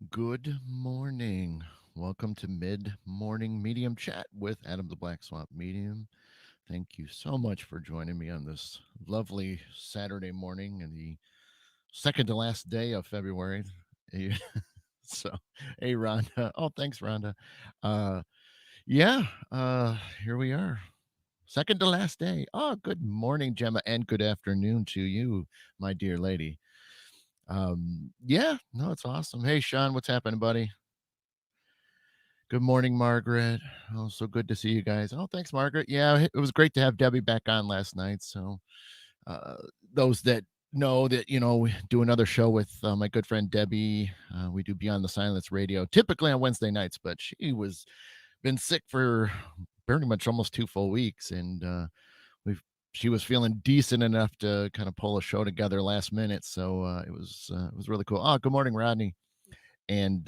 Good morning. Welcome to Mid Morning Medium Chat with Adam the Black Swamp Medium. Thank you so much for joining me on this lovely Saturday morning and the second to last day of February. Eh, so, hey, Rhonda. Oh, thanks, Rhonda. Uh, yeah, here we are. Second to last day. Oh, good morning, Gemma, and good afternoon to you, my dear lady. Yeah, no, it's awesome. Hey, Sean, what's happening, buddy? Good morning, Margaret. Oh, so good to see you guys. Oh, thanks, Margaret. Yeah, it was great to have Debbie back on last night. So, uh, those that know that, we do another show with my good friend Debbie. We do Beyond the Silence Radio, typically on Wednesday nights, but she was been sick for pretty much almost 2 full weeks, and we've she was feeling decent enough to kind of pull a show together last minute. So it was really cool. Oh, good morning, Rodney. And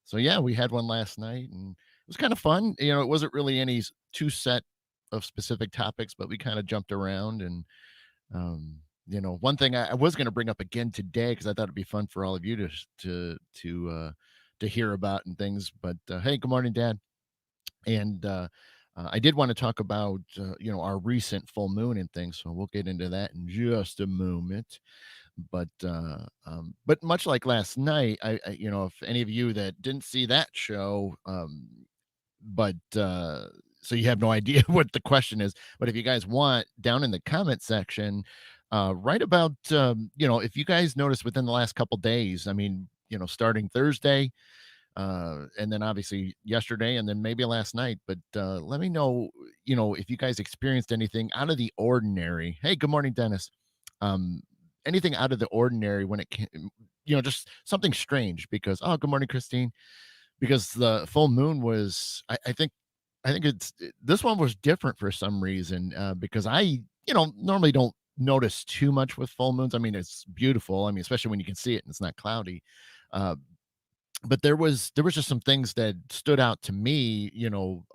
so yeah, we had one last night, and it was kind of fun. It wasn't really any two set of specific topics, but we kind of jumped around. And um, one thing I was going to bring up again today because I thought it'd be fun for all of you to hear about and things. But hey, good morning, Dad. And I did want to talk about our recent full moon and things, so we'll get into that in just a moment. But much like last night, if any of you that didn't see that show, but so you have no idea what the question is. But if you guys want, down in the comment section, right about if you guys notice within the last couple days, I mean, starting Thursday, and then obviously yesterday, and then maybe last night. But let me know, if you guys experienced anything out of the ordinary. Hey, good morning, Dennis. Um, Anything out of the ordinary when it came, just something strange. Because good morning, Christine. Because the full moon was, I think this one was different for some reason. Because I, normally don't notice too much with full moons. I mean, it's beautiful. I mean, especially when you can see it and it's not cloudy. Uh, but there was just some things that stood out to me,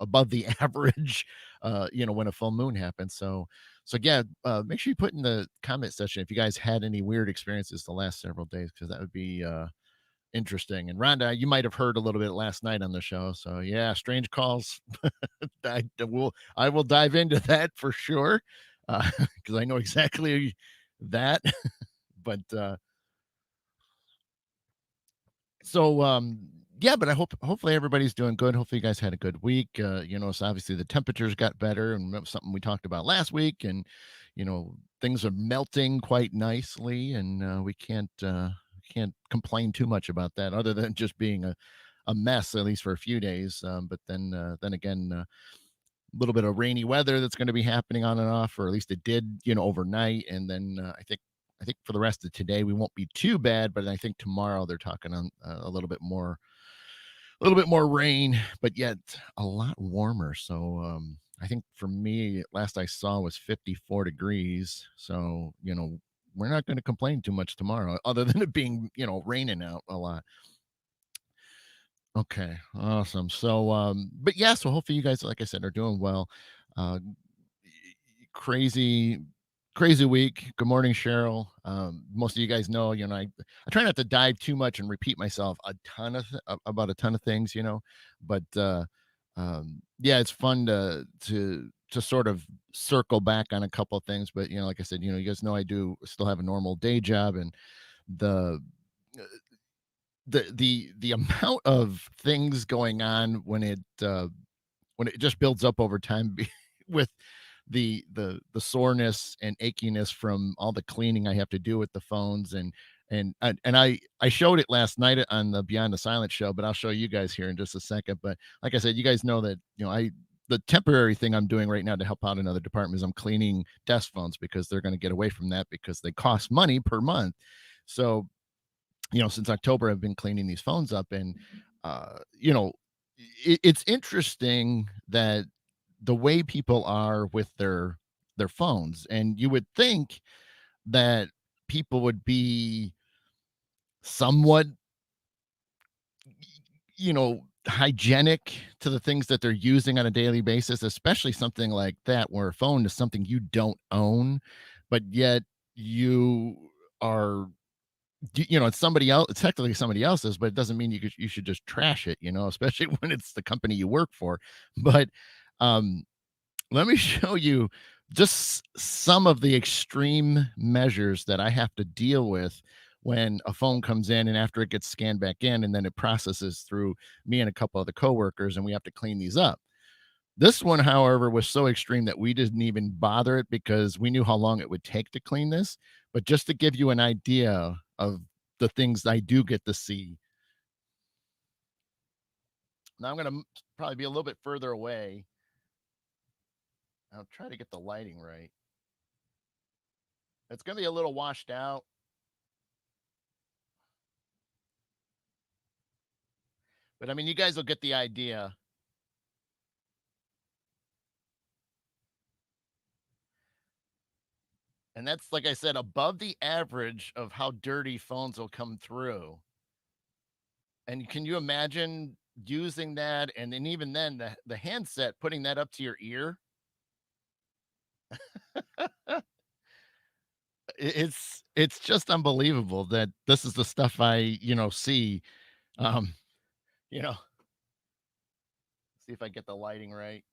above the average, when a full moon happens. So yeah, make sure you put in the comment section if you guys had any weird experiences the last several days, because that would be interesting. And Rhonda, you might have heard a little bit last night on the show. So yeah, strange calls. I will dive into that for sure, because I know exactly that. But So, yeah, but hopefully everybody's doing good. Hopefully you guys had a good week. So obviously the temperatures got better, and that was something we talked about last week. And things are melting quite nicely, and we can't complain too much about that, other than just being a mess, at least for a few days. But then again, a little bit of rainy weather that's going to be happening on and off, or at least it did, overnight. And then I think for the rest of today we won't be too bad, but I think tomorrow they're talking on a little bit more rain, but yet a lot warmer. So I think for me, last I saw was 54 degrees. So we're not going to complain too much tomorrow, other than it being raining out a lot. Okay, awesome. So, but yeah, so hopefully you guys, like I said, are doing well. Uh, crazy, crazy week. Good morning, Cheryl. Most of you guys know, I try not to dive too much and repeat myself about a ton of things, but yeah, it's fun to sort of circle back on a couple of things. But like I said, you guys know I do still have a normal day job, and the the amount of things going on when it just builds up over time, with the soreness and achiness from all the cleaning I have to do with the phones. And I showed it last night on the Beyond the Silence show, but I'll show you guys here in just a second. But like I said, you guys know that I the temporary thing I'm doing right now to help out another department is I'm cleaning desk phones, because they're going to get away from that because they cost money per month. So since October, I've been cleaning these phones up. And uh, you know, it's interesting that the way people are with their phones, and you would think that people would be somewhat, hygienic to the things that they're using on a daily basis, especially something like that, where a phone is something you don't own, but yet you are it's somebody else. It's technically somebody else's, but it doesn't mean you should just trash it. Especially when it's the company you work for. But um, let me show you just some of the extreme measures that I have to deal with when a phone comes in and after it gets scanned back in and then it processes through me and a couple other coworkers and we have to clean these up. This one, however, was so extreme that we didn't even bother it because we knew how long it would take to clean this. But just to give you an idea of the things I do get to see. Now I'm going to probably be a little bit further away. I'll try to get the lighting right. It's going to be a little washed out, but I mean, you guys will get the idea. And that's, like I said, above the average of how dirty phones will come through. And can you imagine using that? And then even then, the handset, putting that up to your ear, it's just unbelievable that this is the stuff I, see. Um, you know, see if I get the lighting right.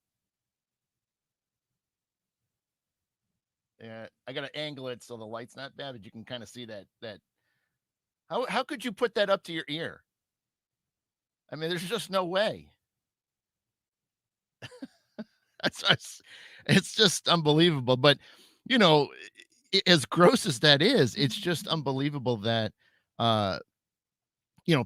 Yeah, I got to angle it so the light's not bad, but you can kind of see that. How could you put that up to your ear? I mean, there's just no way. It's just unbelievable. But you know, as gross as that is, it's just unbelievable that uh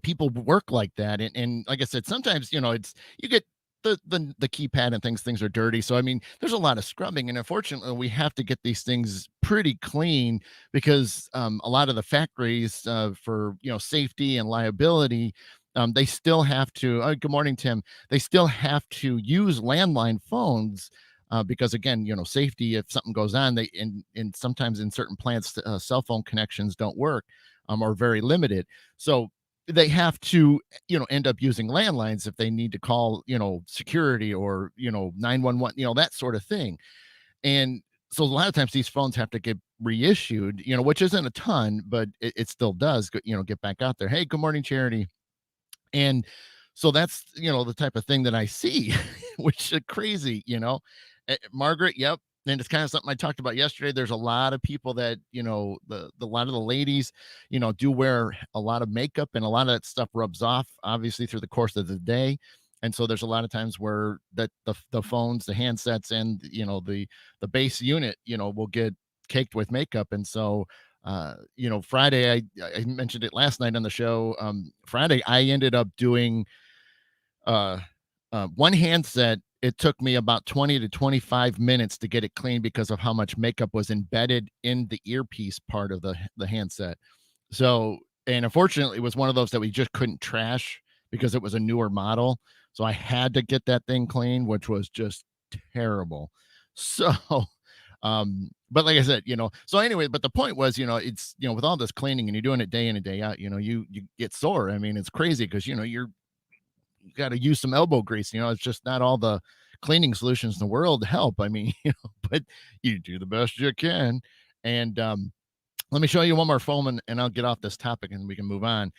people work like that. And like I said, sometimes it's you get the keypad and things are dirty. So I mean, there's a lot of scrubbing, and unfortunately, we have to get these things pretty clean because a lot of the factories, for safety and liability. They still have to. Good morning, Tim. They still have to use landline phones because, again, safety. If something goes on, and sometimes in certain plants, cell phone connections don't work, or very limited. So they have to end up using landlines if they need to call security or 911, that sort of thing. And so a lot of times these phones have to get reissued, which isn't a ton, but it still does get back out there. Hey, good morning, Charity. And so that's, the type of thing that I see, which is crazy. Margaret, yep. And it's kind of something I talked about yesterday. There's a lot of people that, the lot of the ladies, do wear a lot of makeup, and a lot of that stuff rubs off obviously through the course of the day. And so there's a lot of times where that the phones, the handsets, and the base unit, will get caked with makeup. And so Friday, I mentioned it last night on the show. Friday, I ended up doing uh, one handset. It took me about 20 to 25 minutes to get it clean because of how much makeup was embedded in the earpiece part of the handset. So, and unfortunately, it was one of those that we just couldn't trash because it was a newer model. So I had to get that thing clean, which was just terrible. So, but like I said, so anyway, but the point was, it's, with all this cleaning and you're doing it day in and day out, you get sore. I mean, it's crazy because, you got to use some elbow grease. It's just not all the cleaning solutions in the world help. I mean, but you do the best you can. And let me show you one more phone, and I'll get off this topic and we can move on.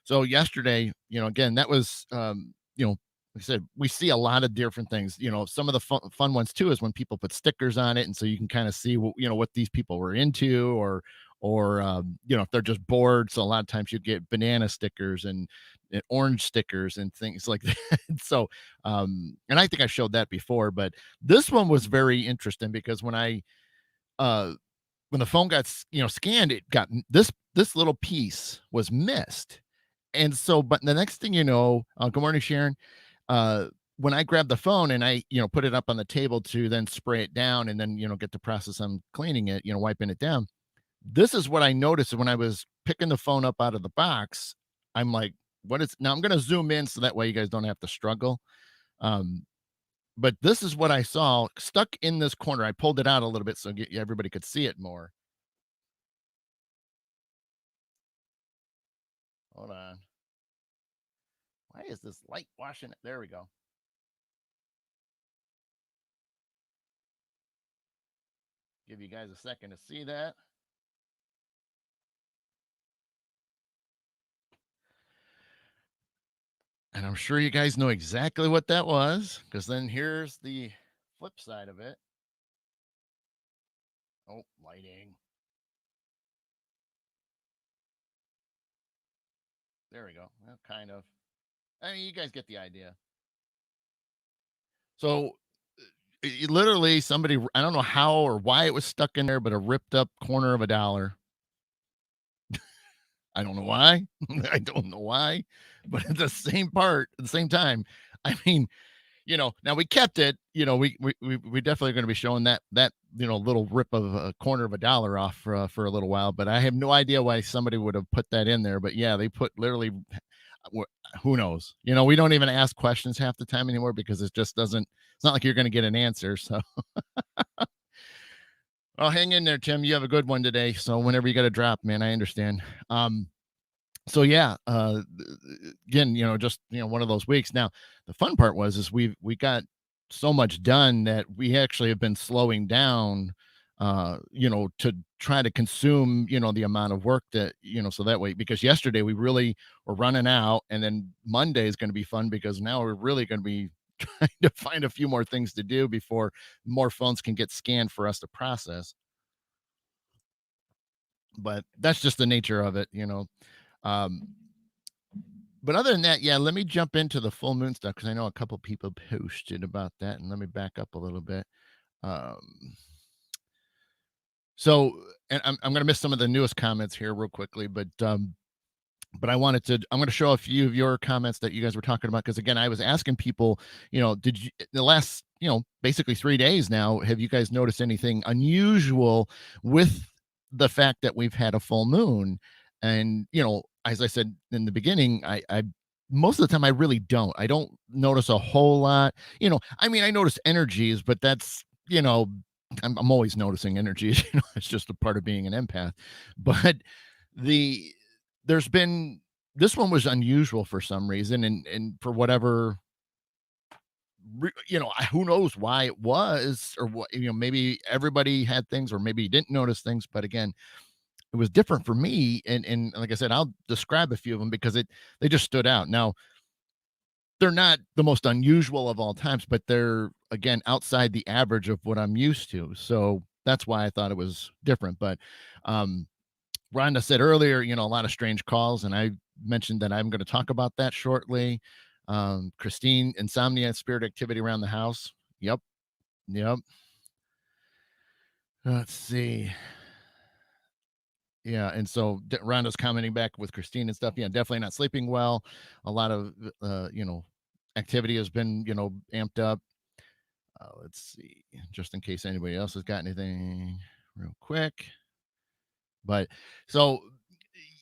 So yesterday, again, that was, like I said, we see a lot of different things. Some of the fun ones too is when people put stickers on it, and so you can kind of see what these people were into, or if they're just bored. So a lot of times you get banana stickers and orange stickers and things like that. So, and I think I showed that before, but this one was very interesting because uh, when the phone got scanned, it got this little piece was missed. And so, but the next thing you know, good morning, Sharon. Uh, when I grabbed the phone and I, put it up on the table to then spray it down and then, get the process on cleaning it, wiping it down. This is what I noticed when I was picking the phone up out of the box. I'm like, what is now? I'm going to zoom in so that way you guys don't have to struggle. Um, but this is what I saw stuck in this corner. I pulled it out a little bit so everybody could see it more. Hold on. Why is this light washing it? There we go. Give you guys a second to see that. And I'm sure you guys know exactly what that was, because then here's the flip side of it. Oh, lighting. There we go. Well, kind of. I mean, you guys get the idea. So, literally, somebody, I don't know how or why it was stuck in there, but a ripped up corner of a dollar. I don't know why. I don't know why. But at the same part, at the same time, I mean, now we kept it. We definitely going to be showing that little rip of a corner of a dollar off for a little while. But I have no idea why somebody would have put that in there. But yeah, they put literally, who knows? We don't even ask questions half the time anymore because it just doesn't. It's not like you're going to get an answer. So, well, hang in there, Tim. You have a good one today. So whenever you got to drop, man, I understand. So yeah, again, just one of those weeks. Now, the fun part is we got so much done that we actually have been slowing down, to try to consume, the amount of work that, so that way, because yesterday we really were running out, and then Monday is going to be fun because now we're really going to be trying to find a few more things to do before more phones can get scanned for us to process. But that's just the nature of it. Um, But other than that, yeah, let me jump into the full moon stuff because I know a couple people posted about that, and let me back up a little bit. Um, so, and I'm going to miss some of the newest comments here real quickly, but I'm going to show a few of your comments that you guys were talking about because again, I was asking people, did you the last basically 3 days now, have you guys noticed anything unusual with the fact that we've had a full moon? And as I said in the beginning, I most of the time I don't notice a whole lot. I mean, I notice energies, but that's I'm always noticing energies. It's just a part of being an empath. But the there's been this one was unusual for some reason, and for whatever who knows why it was, or what, maybe everybody had things or maybe didn't notice things, but again, it was different for me, and like I said, I'll describe a few of them because they just stood out. Now, they're not the most unusual of all times, but they're again outside the average of what I'm used to, so that's why I thought it was different. But um Rhonda said earlier, a lot of strange calls, and I mentioned that I'm going to talk about that shortly. Christine, insomnia and spirit activity around the house. Yep. Yep. Let's see. Yeah. And so Rhonda's commenting back with Christine and stuff. Yeah, definitely not sleeping well. A lot of, activity has been, amped up. Let's see. Just in case anybody else has got anything real quick. But so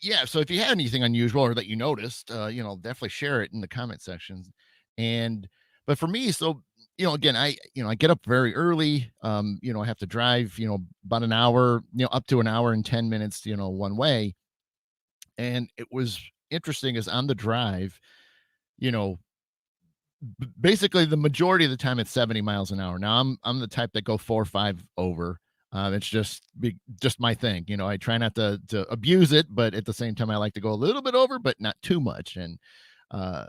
yeah, so if you had anything unusual or that you noticed, definitely share it in the comment sections. And but for me, so again, I get up very early. I have to drive, about an hour, up to an hour and 10 minutes, one way. And it was interesting is on the drive, you know, basically the majority of the time it's 70 miles an hour. Now I'm the type that go 4 or 5 over. It's just my thing. I try not to abuse it, but at the same time I like to go a little bit over, but not too much. And uh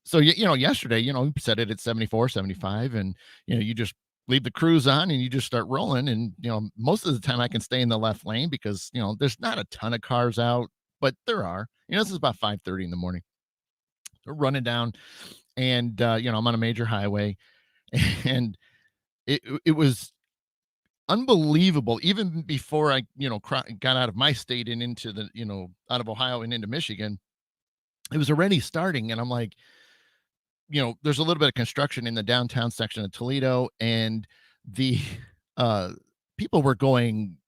so yesterday, we set it at 74, 75, and you just leave the cruise on and you just start rolling. And most of the time I can stay in the left lane because there's not a ton of cars out, but there are. This is about 5:30 in the morning. We're running down, and I'm on a major highway, and it was unbelievable even before I got out of my state and into the out of Ohio and into Michigan. It was already starting, and I'm like, there's a little bit of construction in the downtown section of Toledo, and the uh people were going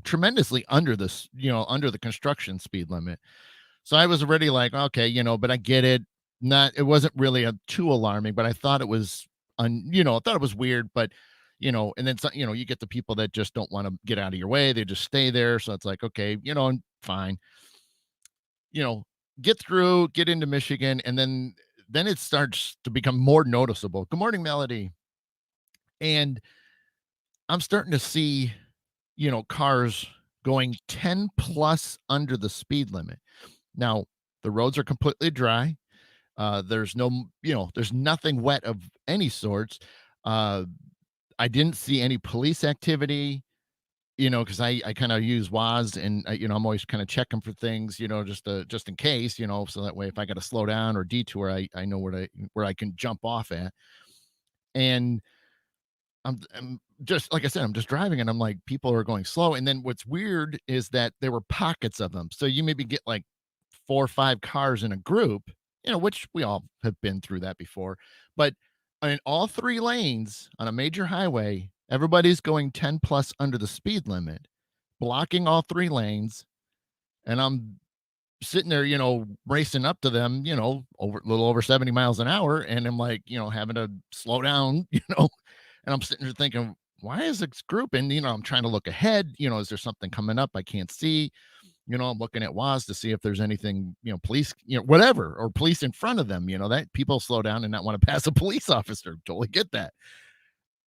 tremendously under this, under the construction speed limit. So I was already like, okay, but I get it. Not, it wasn't really a too alarming, but I thought it was, I thought it was weird, but and then you get the people that just don't want to get out of your way. They just stay there. So it's like, okay, fine, you know, get through, get into Michigan, and then it starts to become more noticeable. Good morning, Melody. And I'm starting to see, cars going 10 plus under the speed limit. Now, the roads are completely dry. There's no, there's nothing wet of any sorts. Uh, I didn't see any police activity, because I kind of use WAS and I'm always kind of checking for things, just in case, so that way if I got to slow down or detour, I know where I can jump off at. And I'm just like I said, I'm just driving and I'm like, people are going slow. And then what's weird is that there were pockets of them. So you maybe get like 4 or 5 cars in a group, which we all have been through that before. But in all 3 lanes on a major highway, everybody's going 10 plus under the speed limit, blocking all 3 lanes. And I'm sitting there, racing up to them, over a little over 70 miles an hour. And I'm like, having to slow down, and I'm sitting there thinking, why is this group? And, I'm trying to look ahead. Is there something coming up I can't see? I'm looking at WAS to see if there's anything, police, whatever, or police in front of them, that people slow down and not want to pass a police officer. Totally get that.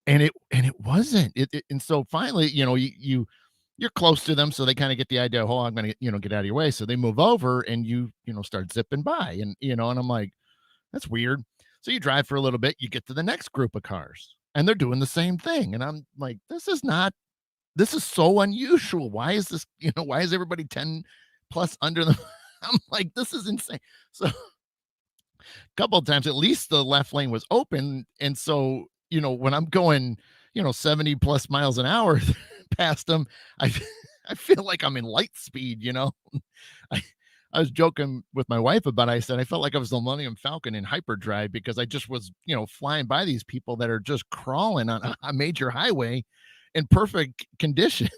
And it wasn't. And so finally, you're close to them, so they kind of get the idea, oh, I'm gonna, get out of your way. So they move over and start zipping by. And I'm like, that's weird. So you drive for a little bit, you get to the next group of cars, and they're doing the same thing. And I'm like, this is so unusual. Why is this, why is everybody 10 plus under them? I'm like, this is insane. So a couple of times, at least the left lane was open. And so, when I'm going, 70 plus miles an hour past them, I I feel like I'm in light speed. I I was joking with my wife about it. I said I felt like I was the Millennium Falcon in hyperdrive because I just was, flying by these people that are just crawling on a major highway in perfect condition.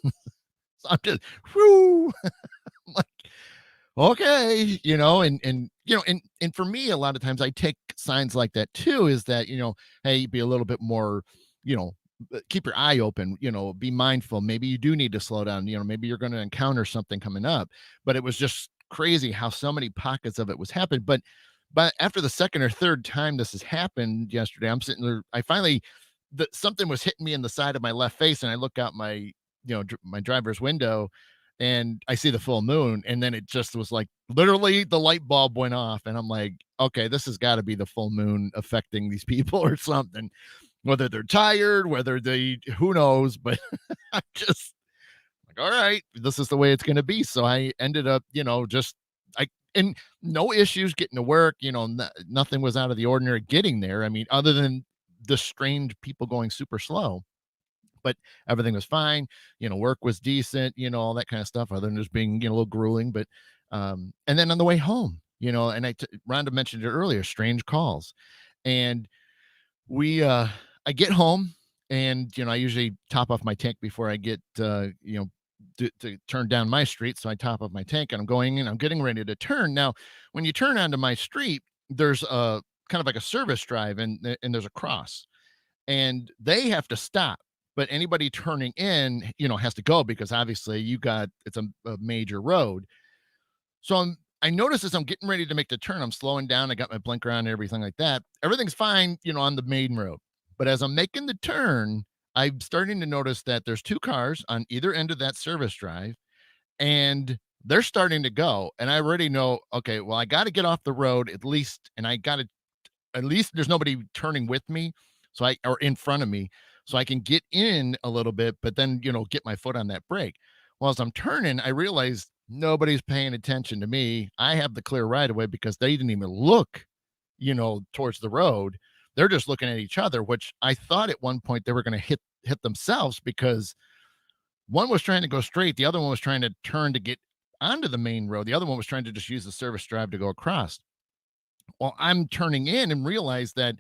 So I'm just, whoo, like, okay, and for me, a lot of times I take signs like that too, is that, hey, be a little bit more, you know, keep your eye open, be mindful. Maybe you do need to slow down, maybe you're going to encounter something coming up. But it was just crazy how so many pockets of it was happening. But after the second or third time this has happened yesterday, I'm sitting there, I finally, something was hitting me in the side of my left face, and I look out my, my driver's window, and I see the full moon. And then it just was like literally the light bulb went off. And I'm like, okay, this has got to be the full moon affecting these people or something. Whether they're tired, whether they, who knows, but I'm just like, all right, this is the way it's going to be. So I ended up, just, and no issues getting to work, nothing was out of the ordinary getting there. I mean, other than the strange people going super slow, but everything was fine. Work was decent, all that kind of stuff, other than just being, a little grueling. But, and then on the way home, and Rhonda mentioned it earlier, strange calls. And I get home, and I usually top off my tank before I get to turn down my street. So I top off my tank and I'm going in, I'm getting ready to turn. Now when you turn onto my street, there's a kind of like a service drive, and there's a cross, and they have to stop, but anybody turning in, has to go, because obviously it's a major road. So I notice as I'm getting ready to make the turn, I'm slowing down. I got my blinker on and everything like that. Everything's fine, on the main road. But as I'm making the turn, I'm starting to notice that there's 2 cars on either end of that service drive, and they're starting to go. And I already know, okay, well, I got to get off the road at least, and I got to, at least there's nobody turning with me, or in front of me, so I can get in a little bit, but then, get my foot on that brake. Well, as I'm turning, I realized nobody's paying attention to me. I have the clear right of way because they didn't even look, towards the road. They're just looking at each other, which I thought at one point they were going to hit themselves, because one was trying to go straight, the other one was trying to turn to get onto the main road. The other one was trying to just use the service drive to go across. Well, I'm turning in and realize that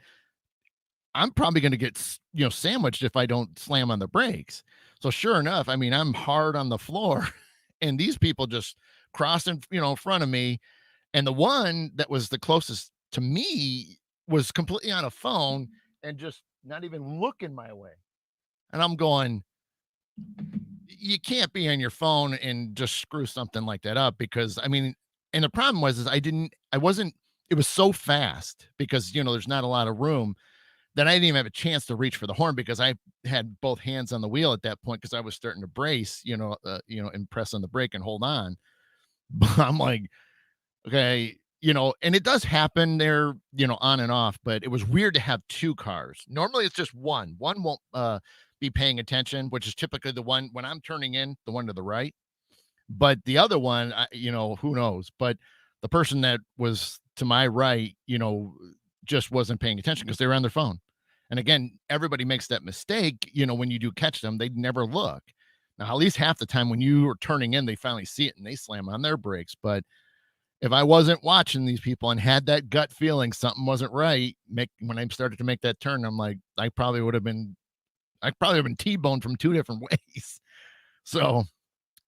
I'm probably going to get, sandwiched if I don't slam on the brakes. So sure enough, I mean, I'm hard on the floor and these people just crossing, in front of me. And the one that was the closest to me was completely on a phone and just not even looking my way. And I'm going, you can't be on your phone and just screw something like that up, because I mean, and the problem was, is I wasn't, it was so fast because, there's not a lot of room, that I didn't even have a chance to reach for the horn, because I had both hands on the wheel at that point, because I was starting to brace, and press on the brake and hold on. But I'm like, okay, and it does happen there, on and off, but it was weird to have two cars. Normally it's just one. One won't be paying attention, which is typically the one when I'm turning in, the one to the right. But the other one, who knows? But the person that was to my right, just wasn't paying attention because they were on their phone. And again, everybody makes that mistake, when you do catch them, they never look. Now, at least half the time when you are turning in, they finally see it and they slam on their brakes. But if I wasn't watching these people and had that gut feeling something wasn't right, when I started to make that turn, I'm like, I probably have been T-boned from two different ways. So,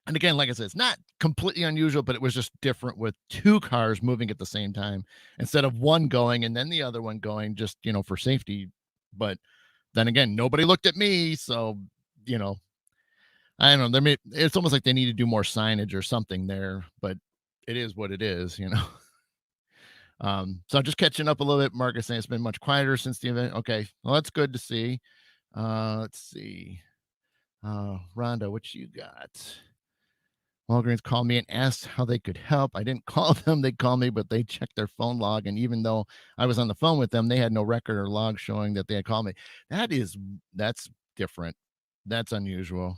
and again, like I said, it's not completely unusual, but it was just different with two cars moving at the same time instead of one going and then the other one going just, for safety. But then again, nobody looked at me. So, you know, I don't know. It's almost like they need to do more signage or something there, but it is what it is. So just catching up a little bit. Marcus saying it's been much quieter since the event. Okay. Well, that's good to see. Let's see. Rhonda, what you got? Walgreens called me and asked how they could help. I didn't call them. They called me, but they checked their phone log. And even though I was on the phone with them, they had no record or log showing that they had called me. That's different. That's unusual.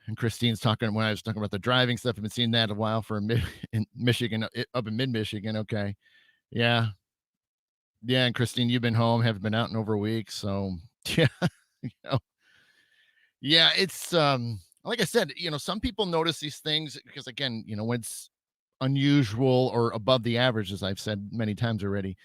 And Christine's talking when I was talking about the driving stuff. I've been seeing that a while for in Michigan, up in mid Michigan. Okay. Yeah. Yeah. And Christine, you've been home, haven't been out in over a week. So yeah. you know, yeah, it's like I said, some people notice these things because again, when it's unusual or above the average, as I've said many times already,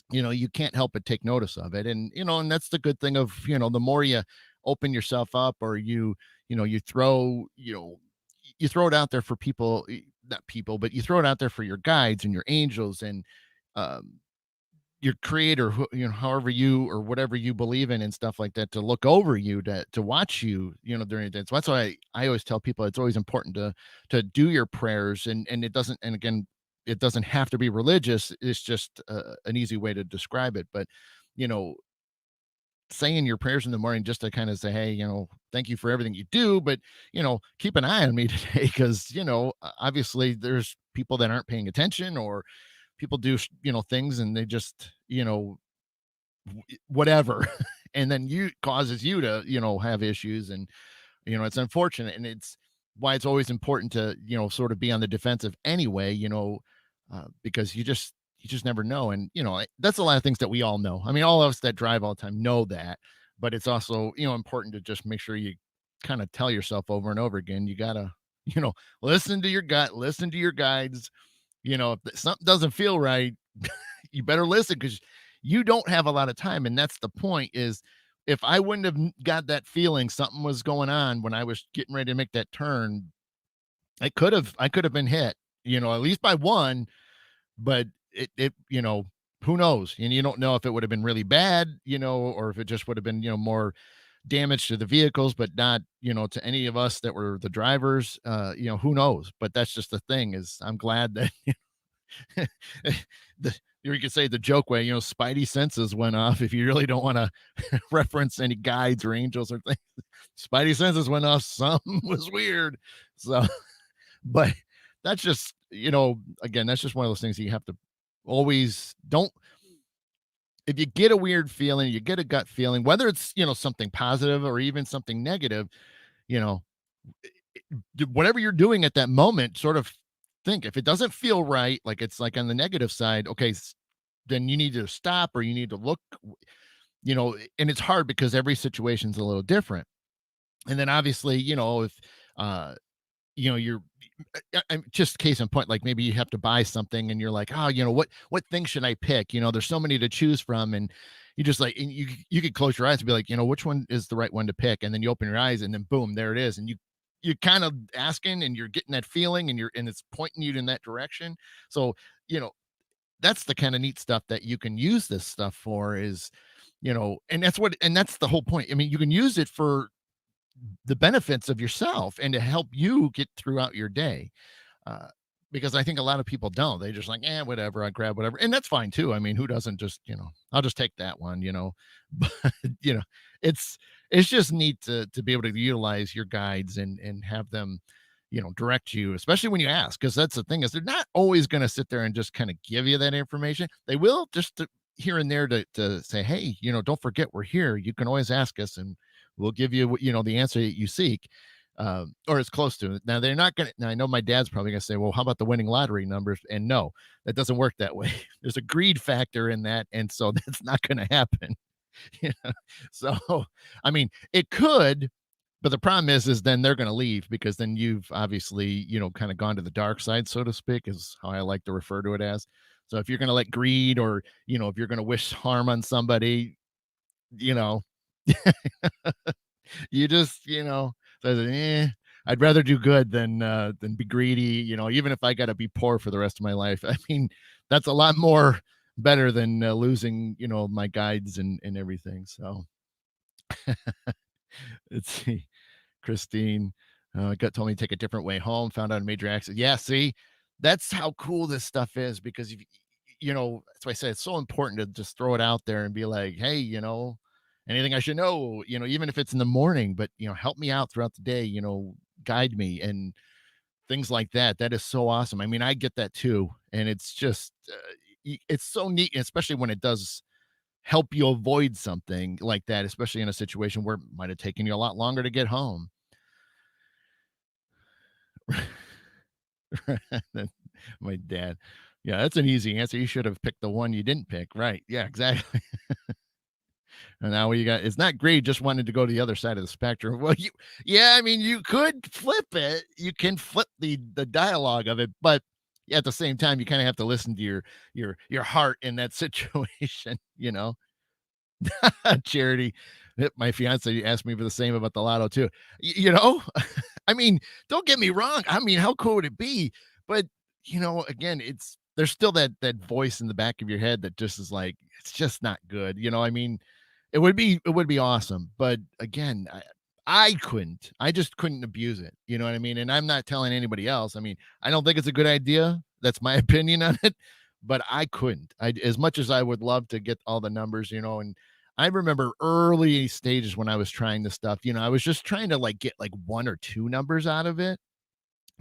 you can't help but take notice of it. And that's the good thing of, the more you open yourself up or you you throw it out there for people, not people, but you throw it out there for your guides and your angels and um your creator, however you or whatever you believe in and stuff like that, to look over you, to watch you, during the day. So that's why I always tell people it's always important to do your prayers, and it doesn't, and again, it doesn't have to be religious. It's just an easy way to describe it. But you know, saying your prayers in the morning just to kind of say, hey, thank you for everything you do, but keep an eye on me today because obviously there's people that aren't paying attention or people do things and they just whatever and then you causes you to have issues. And it's unfortunate, and it's why it's always important to sort of be on the defensive anyway, because you just never know. And that's a lot of things that we all know. I mean, all of us that drive all the time know that, but it's also important to just make sure you kind of tell yourself over and over again, you gotta listen to your gut, listen to your guides. If something doesn't feel right, you better listen because you don't have a lot of time. And that's the point is if I wouldn't have got that feeling something was going on when I was getting ready to make that turn, I could have been hit, at least by one, but who knows? And you don't know if it would have been really bad, or if it just would have been, more damage to the vehicles, but not, to any of us that were the drivers. Who knows? But that's just the thing is I'm glad that you could say the joke way, spidey senses went off if you really don't want to reference any guides or angels or things. Spidey senses went off. Something was weird. So, but that's just, again, that's just one of those things you have to always don't. If you get a weird feeling, you get a gut feeling, whether it's, something positive or even something negative, you know, whatever you're doing at that moment, sort of think if it doesn't feel right, like it's like on the negative side, okay, then you need to stop or you need to look, and it's hard because every situation's a little different. And then obviously, if uh you're just case in point, like maybe you have to buy something and you're like, oh, what thing should I pick? There's so many to choose from, and you just like, and you could close your eyes and be like, which one is the right one to pick, and then you open your eyes and then boom, there it is, and you're kind of asking and you're getting that feeling and it's pointing you in that direction. So you know that's the kind of neat stuff that you can use this stuff for is and that's the whole point. I mean, you can use it for the benefits of yourself and to help you get throughout your day. Uh, because I think a lot of people don't. They just like, whatever, I grab whatever. And that's fine too. I mean, who doesn't just, I'll just take that one. But you know, it's it's just neat to be able to utilize your guides and have them, direct you, especially when you ask, because that's the thing is they're not always going to sit there and just kind of give you that information. They will just here and there to say, hey, don't forget we're here. You can always ask us, and we'll give you the answer that you seek, or as close to it. Now they're not going to. Now I know my dad's probably going to say, well, how about the winning lottery numbers? And no, that doesn't work that way. There's a greed factor in that, and so that's not going to happen. Yeah. So, I mean, it could, but the problem is then they're going to leave because then you've obviously, kind of gone to the dark side, so to speak, is how I like to refer to it as. So if you're going to let greed or, if you're going to wish harm on somebody, you know, you just, says, I'd rather do good than be greedy, even if I got to be poor for the rest of my life. I mean, that's a lot more better than losing, my guides and everything. So let's see. Christine got told me to take a different way home, found out a major accident. Yeah, see, that's how cool this stuff is because that's why I say it's so important to just throw it out there and be like, hey, anything I should know, even if it's in the morning, but help me out throughout the day, guide me and things like that. That is so awesome. I mean, I get that too. And it's just it's so neat, especially when it does help you avoid something like that, especially in a situation where it might have taken you a lot longer to get home. My dad. Yeah, that's an easy answer. You should have picked the one you didn't pick. Right. Yeah, exactly. And now you got it's not great just wanted to go to the other side of the spectrum. Well, yeah, I mean, you could flip it. You can flip the dialogue of it, but at the same time, you kind of have to listen to your heart in that situation. Charity. My fiance asked me for the same about the lotto too. I mean, don't get me wrong. I mean, how cool would it be? But again, there's still that voice in the back of your head that just is like, it's just not good. I mean, it would be awesome, but again, I couldn't. I just couldn't abuse it. You know what I mean? And I'm not telling anybody else. I mean, I don't think it's a good idea. That's my opinion on it, but I couldn't. As much as I would love to get all the numbers, and I remember early stages when I was trying this stuff, I was just trying to like get like one or two numbers out of it,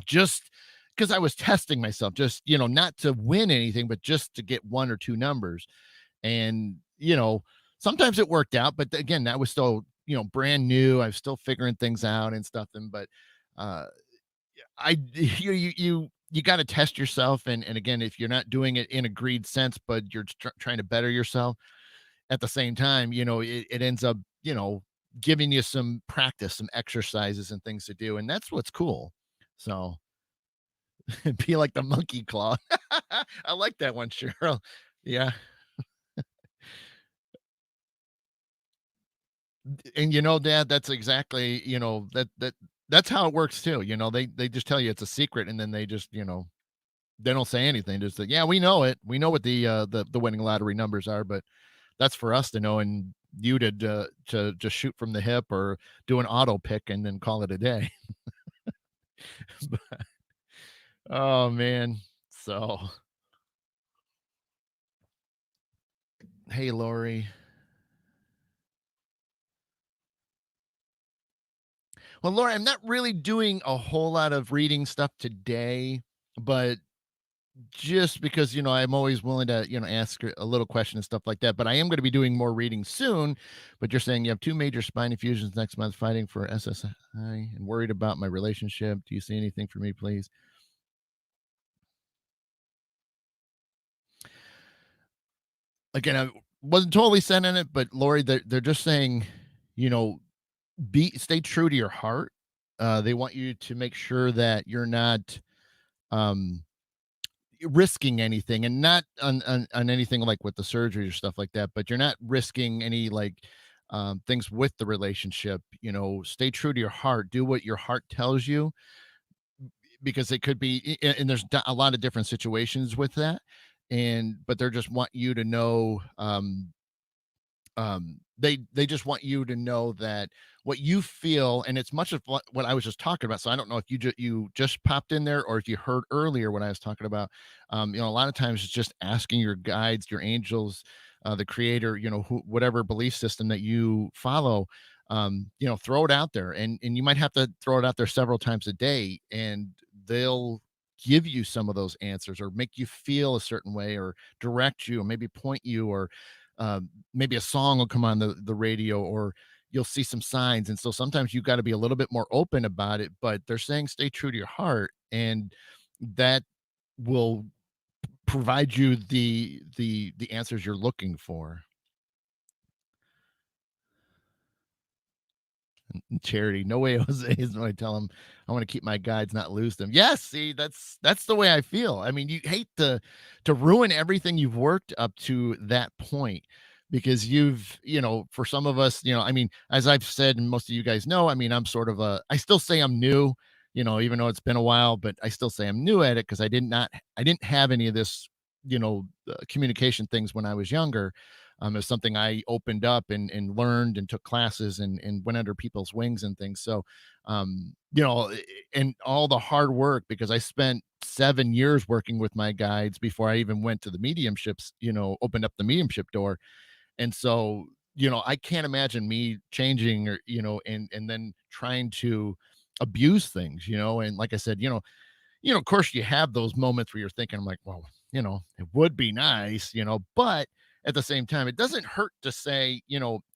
just because I was testing myself, just, not to win anything, but just to get one or two numbers. And, sometimes it worked out, but again, that was still, brand new. I was still figuring things out and stuff. And, but, uh, you got to test yourself. And again, if you're not doing it in a greed sense, but you're trying to better yourself at the same time, it ends up, giving you some practice, some exercises and things to do. And that's what's cool. So be like the monkey claw. I like that one, Cheryl. Yeah. And Dad, that's exactly, that's how it works too. They just tell you it's a secret and then they just, they don't say anything. Just that, yeah, we know it. We know what the winning lottery numbers are, but that's for us to know and you to just shoot from the hip or do an auto pick and then call it a day. Oh man. So hey Lori. Well, Lori, I'm not really doing a whole lot of reading stuff today, but just because I'm always willing to ask a little question and stuff like that, but I am going to be doing more reading soon. But you're saying you have two major spine infusions next month, fighting for SSI and worried about my relationship. Do you see anything for me, please? Again, I wasn't totally sending it, but Lori, they're just saying, you know stay true to your heart. They want you to make sure that you're not um risking anything, and not on anything like with the surgery or stuff like that, but you're not risking any like things with the relationship. Stay true to your heart, do what your heart tells you, because it could be and there's a lot of different situations with that. And but they're just want you to know, they just want you to know that what you feel, and it's much of what I was just talking about. So I don't know if you just popped in there or if you heard earlier what I was talking about. A lot of times it's just asking your guides, your angels, the creator, whatever belief system that you follow, throw it out there, and you might have to throw it out there several times a day, and they'll give you some of those answers or make you feel a certain way or direct you or maybe point you or maybe a song will come on the radio or you'll see some signs. And so sometimes you got to be a little bit more open about it, but they're saying stay true to your heart, and that will provide you the answers you're looking for. Charity, no way Jose is when I tell him I want to keep my guides, not lose them. Yes, see, that's the way I feel. I mean, you hate to ruin everything you've worked up to that point, because for some of us, I mean, as I've said, and most of you guys know, I mean, I still say I'm new, even though it's been a while, but I still say I'm new at it because I didn't have any of this, communication things when I was younger. It's something I opened up and learned and took classes and went under people's wings and things. So, and all the hard work, because I spent 7 years working with my guides before I even went to the mediumships, opened up the mediumship door. And so, I can't imagine me changing or, and then trying to abuse things, and like I said, of course you have those moments where you're thinking, I'm like, well, it would be nice, but at the same time, it doesn't hurt to say,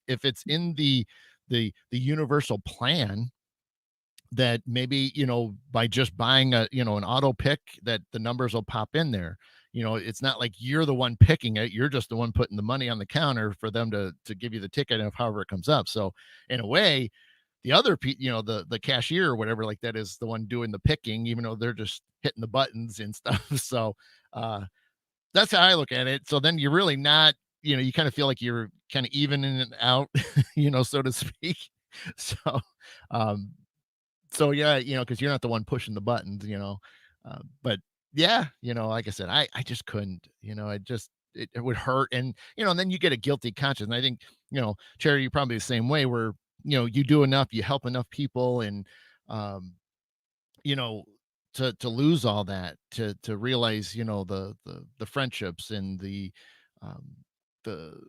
if it's in the universal plan, that maybe, by just buying an auto pick, that the numbers will pop in there. It's not like you're the one picking it. You're just the one putting the money on the counter for them to give you the ticket of however it comes up. So in a way, the other the cashier or whatever like that is the one doing the picking, even though they're just hitting the buttons and stuff. So uh that's how I look at it. So then you're really not, you kind of feel like you're kind of evening it out, so to speak. So um yeah, because you're not the one pushing the buttons, but yeah, like I said, I just couldn't, it would hurt. And and then you get a guilty conscience. And I think, Cherry, you're probably the same way, where you do enough, you help enough people, and um you know to lose all that, to realize, the friendships and um the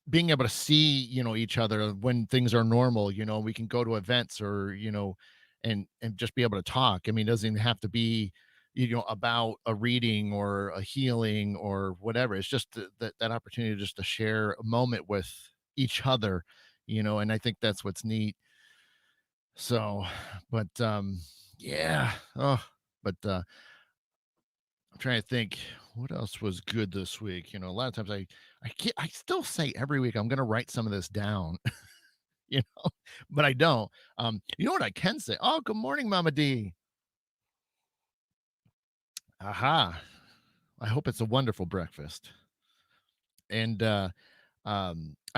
being able to see, each other when things are normal, we can go to events or, and just be able to talk. I mean, it doesn't even have to be, about a reading or a healing or whatever. It's just that opportunity just to share a moment with each other, and I think that's what's neat. So, but yeah. Oh, but I'm trying to think what else was good this week. A lot of times I still say every week I'm going to write some of this down, you know, but I don't. You know what I can say? Oh, good morning, Mama D. Aha. I hope it's a wonderful breakfast. And I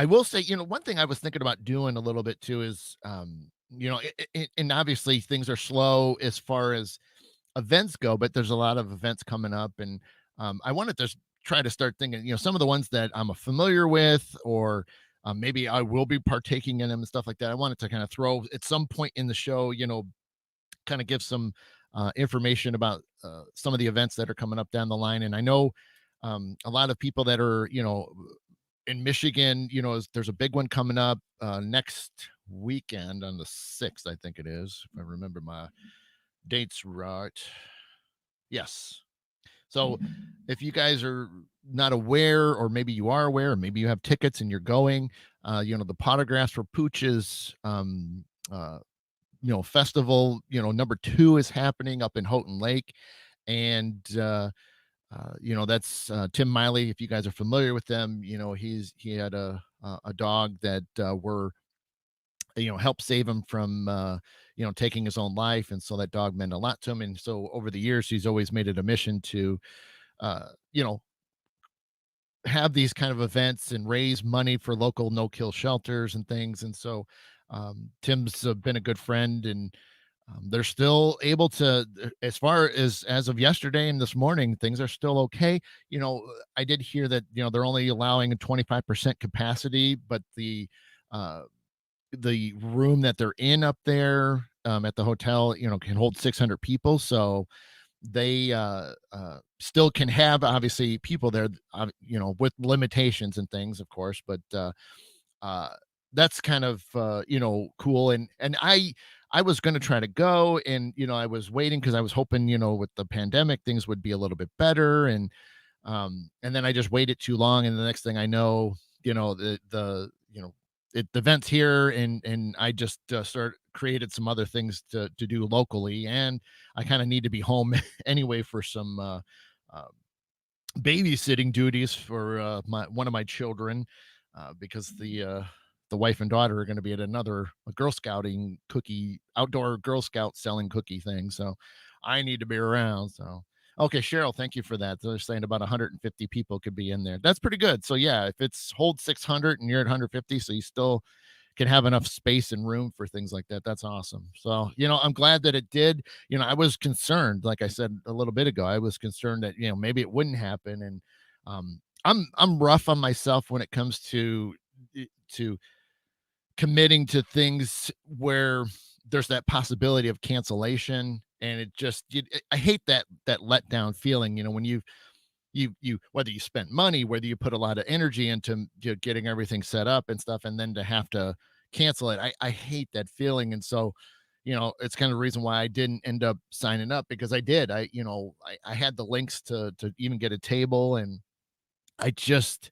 will say, one thing I was thinking about doing a little bit too is, and obviously things are slow as far as events go, but there's a lot of events coming up, and I wanted to try to start thinking, some of the ones that I'm familiar with, or maybe I will be partaking in them and stuff like that. I wanted to kind of throw at some point in the show, kind of give some information about some of the events that are coming up down the line. And I know a lot of people that are, in Michigan, there's a big one coming up next weekend on the 6th, I think it is, if I remember my dates right. Yes. So if you guys are not aware, or maybe you are aware, or maybe you have tickets and you're going, the Potographs for Pooches, uh, festival, number 2 is happening up in Houghton Lake. And, that's Tim Miley. If you guys are familiar with them, he had a dog that were help save him from taking his own life, and so that dog meant a lot to him. And so over the years he's always made it a mission to uh you know have these kind of events and raise money for local no-kill shelters and things. And so Tim's been a good friend, and they're still able to, as far as of yesterday and this morning, things are still okay. I did hear that they're only allowing a 25% capacity, but the room that they're in up there, at the hotel, can hold 600 people. So they still can have, obviously, people there, with limitations and things, of course, but uh, that's kind of cool. And I was going to try to go, and I was waiting because I was hoping, with the pandemic things would be a little bit better, and then I just waited too long, and the next thing I know, the event's here, and I just created some other things to do locally, and I kind of need to be home anyway for some uh, babysitting duties for my one of my children, because the wife and daughter are going to be at another Girl Scouting cookie outdoor Girl Scout selling cookie thing, so I need to be around. So okay, Cheryl, thank you for that. They're saying about 150 people could be in there. That's pretty good. So yeah, if it's hold 600 and you're at 150, so you still can have enough space and room for things like that. That's awesome. So, I'm glad that it did. I was concerned, like I said a little bit ago, I was concerned that, maybe it wouldn't happen. And I'm rough on myself when it comes to committing to things where there's that possibility of cancellation. And I hate that letdown feeling, when you whether you spent money, whether you put a lot of energy into getting everything set up and stuff, and then to have to cancel it. I hate that feeling. And so it's kind of the reason why I didn't end up signing up, because I did I had the links to even get a table, and I just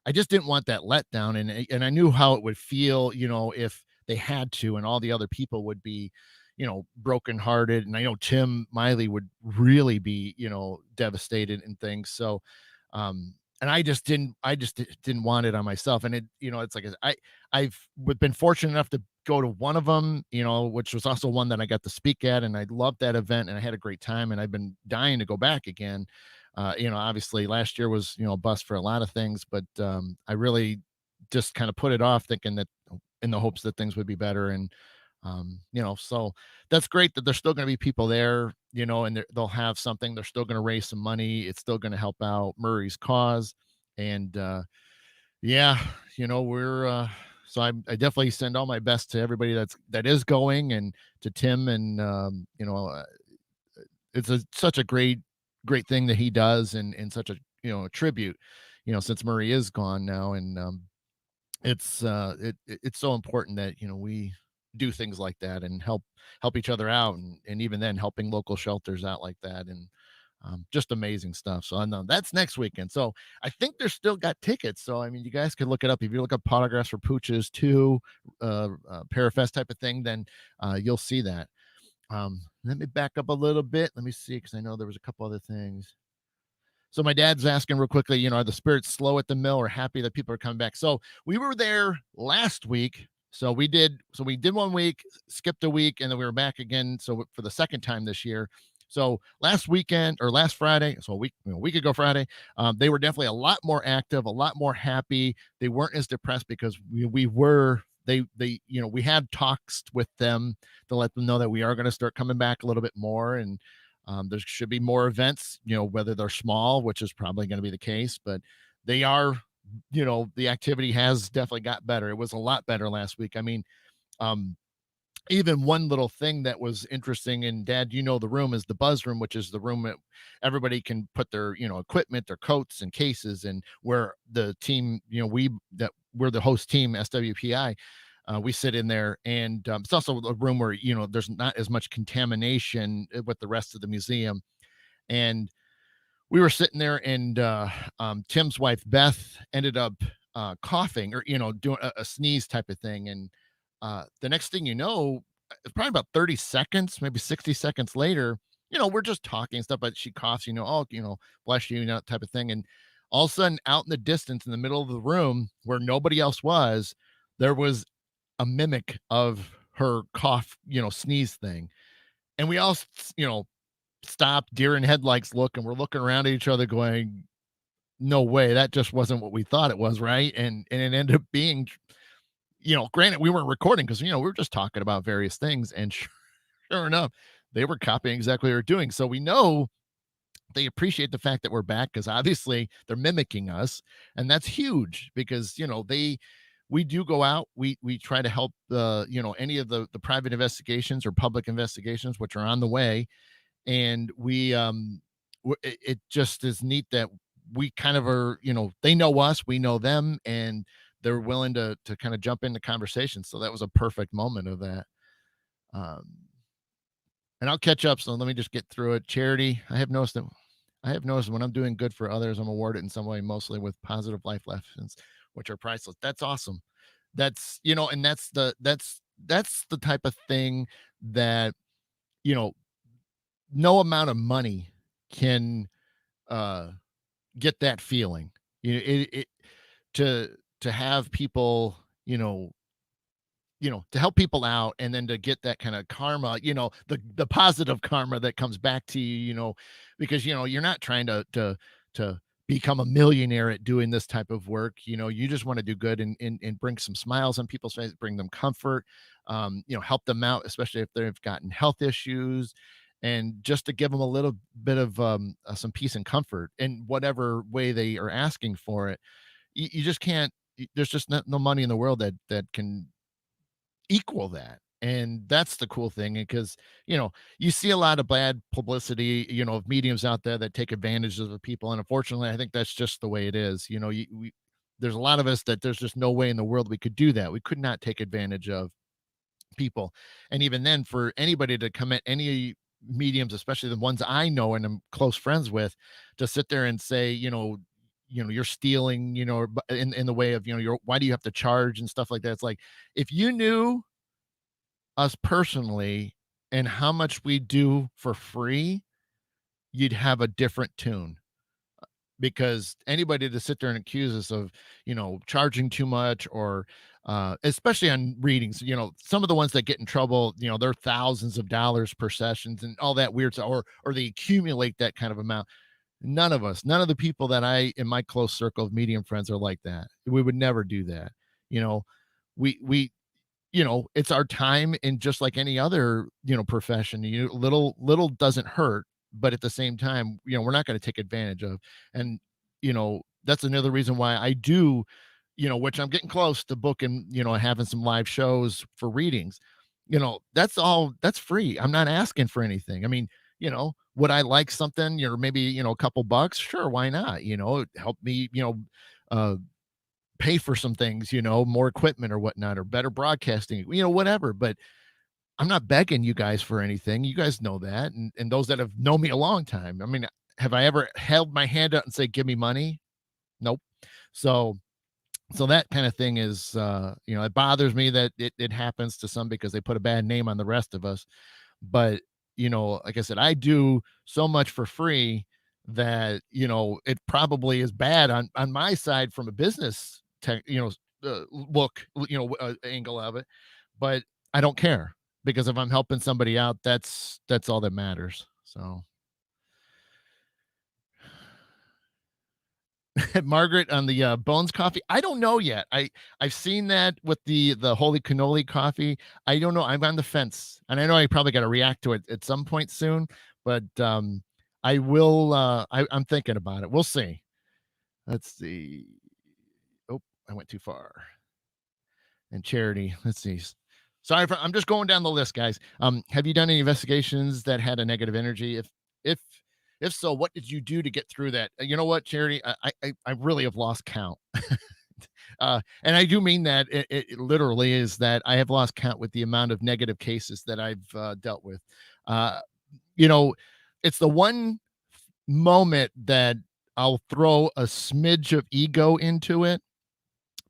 I just didn't want that letdown, and I knew how it would feel, if they had to, and all the other people would be, brokenhearted, and I know Tim Miley would really be, devastated and things. So, and I just didn't want it on myself, and it's like I've been fortunate enough to go to one of them, which was also one that I got to speak at, and I loved that event, and I had a great time, and I've been dying to go back again. Obviously last year was, a bust for a lot of things, but I really just kind of put it off, thinking that in the hopes that things would be better. And so that's great that there's still going to be people there, and they'll have something. They're still going to raise some money. It's still going to help out Murray's cause. And yeah, we're so I definitely send all my best to everybody that is going, and to Tim, and it's such a great thing that he does, and such a a tribute, since Murray is gone now. And it's so important that we do things like that, and help each other out, and even then helping local shelters out like that. And just amazing stuff. So I know that's next weekend. So I think they're still got tickets. So I mean, you guys could look it up. If you look up Autographs for Pooches 2, Parafest type of thing, then you'll see that. Let me back up a little bit. Let me see, because I know there was a couple other things. So my dad's asking real quickly, are the spirits slow at the mill, or happy that people are coming back? So we were there last week. So we did 1 week, skipped a week, and then we were back again. So for the second time this year. So last weekend, or last Friday, so a week ago Friday, they were definitely a lot more active, a lot more happy. They weren't as depressed, because we were they we had talks with them to let them know that we are going to start coming back a little bit more. And there should be more events, whether they're small, which is probably going to be the case, but they are, the activity has definitely got better. It was a lot better last week. I mean, um, even one little thing that was interesting, and Dad, the room is the buzz room, which is the room that everybody can put their, equipment, their coats and cases, and where the team, we're the host team, SWPI, we sit in there. And it's also a room where, there's not as much contamination with the rest of the museum. And we were sitting there, and Tim's wife Beth ended up coughing, or doing a sneeze type of thing. And the next thing you know, it's probably about 30 seconds, maybe 60 seconds later, we're just talking and stuff, but she coughs, oh, bless you, type of thing. And all of a sudden, out in the distance, in the middle of the room where nobody else was, there was a mimic of her cough, sneeze thing. And we all, stopped, deer in headlights look, and we're looking around at each other going, no way, that just wasn't what we thought it was, right? And it ended up being, granted, we weren't recording, because, we were just talking about various things. And sure enough, they were copying exactly what we were doing. So we know they appreciate the fact that we're back, because obviously they're mimicking us. And that's huge, because, we do go out, we try to help any of the private investigations or public investigations, which are on the way. And it just is neat that we kind of are, they know us, we know them, and they were willing to kind of jump into conversation. So that was a perfect moment of that. Um, and I'll catch up. So let me just get through it. Charity. I have noticed when I'm doing good for others, I'm awarded in some way, mostly with positive life lessons, which are priceless. That's awesome. That's, and that's the type of thing that, you know, no amount of money can uh get that feeling. It to to have people, to help people out and then to get that kind of karma, the positive karma that comes back to you, because you're not trying to become a millionaire at doing this type of work. You just want to do good and bring some smiles on people's faces, bring them comfort, help them out, especially if they've gotten health issues, and just to give them a little bit of some peace and comfort in whatever way they are asking for it. You just can't. There's just no money in the world that can equal that. And that's the cool thing, because you see a lot of bad publicity, of mediums out there that take advantage of the people, and unfortunately I think that's just the way it is. There's a lot of us that there's just no way in the world we could do that. We could not take advantage of people. And even then, for anybody to come at any mediums, especially the ones I know and I'm close friends with, to sit there and say, you're stealing, in the way of, why do you have to charge and stuff like that. It's like, if you knew us personally and how much we do for free, you'd have a different tune. Because anybody to sit there and accuse us of, charging too much, or especially on readings, some of the ones that get in trouble, they're thousands of dollars per sessions and all that weird stuff, or they accumulate that kind of amount. None of the people that I in my close circle of medium friends are like that. We would never do that. You know, we it's our time, and just like any other, profession, little doesn't hurt, but at the same time, we're not going to take advantage of. And, that's another reason why I do, which I'm getting close to booking, having some live shows for readings. That's free. I'm not asking for anything. I mean, would I like something, maybe, a couple bucks? Sure, why not? Help me, uh pay for some things, more equipment or whatnot, or better broadcasting, whatever. But I'm not begging you guys for anything. You guys know that. And those that have known me a long time. I mean, have I ever held my hand out and say, give me money? Nope. So, so that kind of thing is, it bothers me that it happens to some, because they put a bad name on the rest of us. But, like I said, I do so much for free that, it probably is bad on my side from a business tech, look, angle of it. But I don't care, because if I'm helping somebody out, that's all that matters. So Margaret on the Bones coffee. I don't know yet. I've seen that with the holy cannoli coffee. I don't know. I'm on the fence, and I know I probably got to react to it at some point soon. But I will. I'm thinking about it. We'll see. Let's see. Oh, I went too far. And charity. Let's see. Sorry, I'm just going down the list, guys. Have you done any investigations that had a negative energy? If if so, what did you do to get through that? You know what, charity? I really have lost count. And I do mean that it literally is that I have lost count with the amount of negative cases that I've dealt with. Uh, you know, it's the one moment that I'll throw a smidge of ego into it,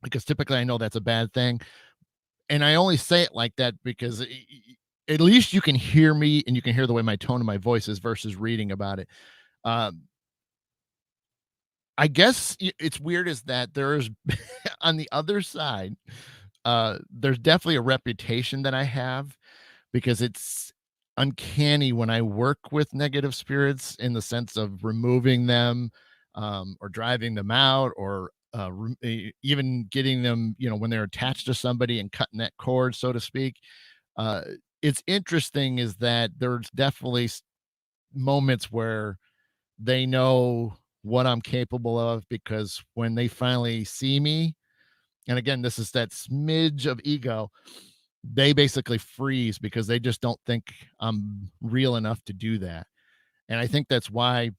because typically I know that's a bad thing. And I only say it like that because at least you can hear me, and you can hear the way my tone of my voice is versus reading about it. Um, I guess it's weird is that there's on the other side, there's definitely a reputation that I have, because it's uncanny when I work with negative spirits, in the sense of removing them, or driving them out, or even getting them, when they're attached to somebody and cutting that cord, so to speak. Uh, it's interesting is that there's definitely moments where they know what I'm capable of, because when they finally see me, and again, this is that smidge of ego, they basically freeze, because they just don't think I'm real enough to do that. And I think that's why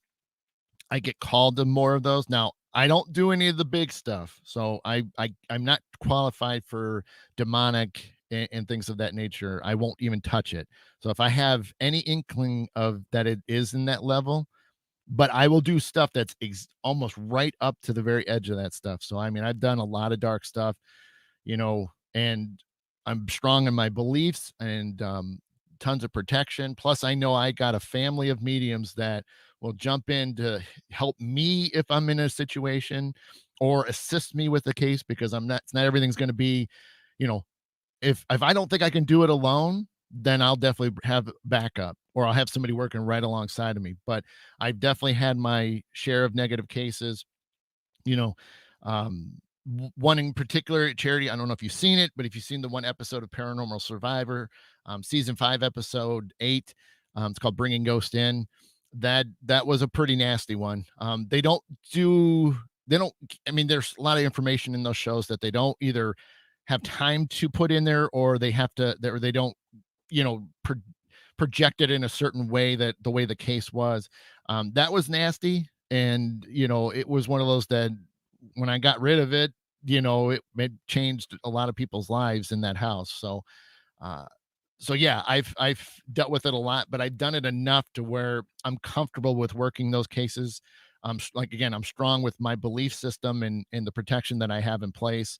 I get called to more of those. Now, I don't do any of the big stuff. So I'm not qualified for demonic and things of that nature. I won't even touch it. So if I have any inkling of that it is in that level, but I will do stuff that's almost right up to the very edge of that stuff. So I mean, I've done a lot of dark stuff, and I'm strong in my beliefs and tons of protection. Plus, I know I got a family of mediums that will jump in to help me if I'm in a situation or assist me with the case because it's not everything's going to be, you know, if I don't think I can do it alone, then I'll definitely have backup or I'll have somebody working right alongside of me. But I've definitely had my share of negative cases, you know, um, one in particular charity. I don't know if you've seen it, but if you've seen the one episode of Paranormal Survivor, season 5, episode 8, it's called Bringing Ghost In. That was a pretty nasty one. Do they don't. I mean, there's a lot of information in those shows that they don't either have time to put in there or they have to, or they don't, you know, project it in a certain way that the way the case was. That was nasty. And, it was one of those that when I got rid of it, it changed a lot of people's lives in that house. Uh, so yeah, I've dealt with it a lot, but I've done it enough to where I'm comfortable with working those cases. Like again, I'm strong with my belief system and the protection that I have in place.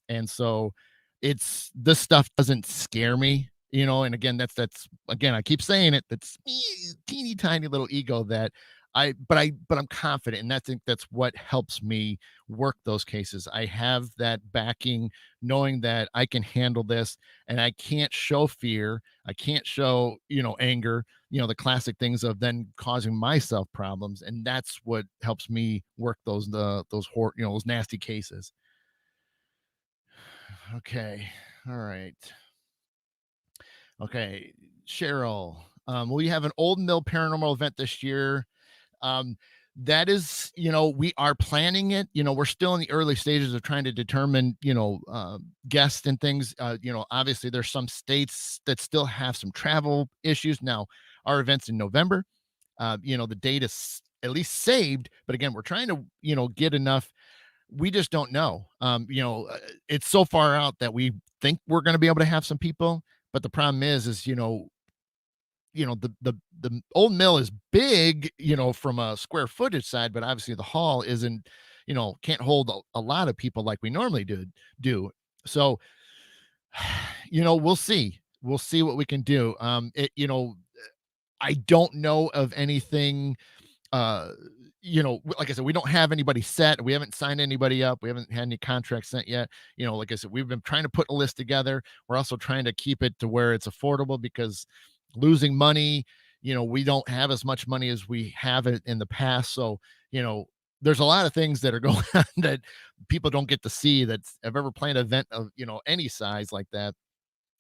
And so it's this stuff doesn't scare me, and again, that's again, I keep saying it, that's me, teeny tiny little ego that but I'm confident, and I think that's what helps me work those cases. I have that backing, knowing that I can handle this, and I can't show fear. I can't show, anger, the classic things of then causing myself problems, and that's what helps me work those nasty cases. Okay. All right. Okay. Cheryl, we have an old mill paranormal event this year. Um, that is, we are planning it. We're still in the early stages of trying to determine, guests and things. Obviously, there's some states that still have some travel issues. Now, our event's in November. The date is at least saved, but again, we're trying to, get enough. We just don't know. It's so far out that we think we're going to be able to have some people, but the problem is the old mill is big, from a square footage side, but obviously the hall isn't, can't hold a lot of people like we normally do. So, we'll see. We'll see what we can do. I don't know of anything uh like I said, we don't have anybody set. We haven't signed anybody up. We haven't had any contracts sent yet. Like I said, we've been trying to put a list together. We're also trying to keep it to where it's affordable because losing money, we don't have as much money as we have it in the past. So, you know, there's a lot of things that are going on that people don't get to see that have ever planned an event of, any size like that.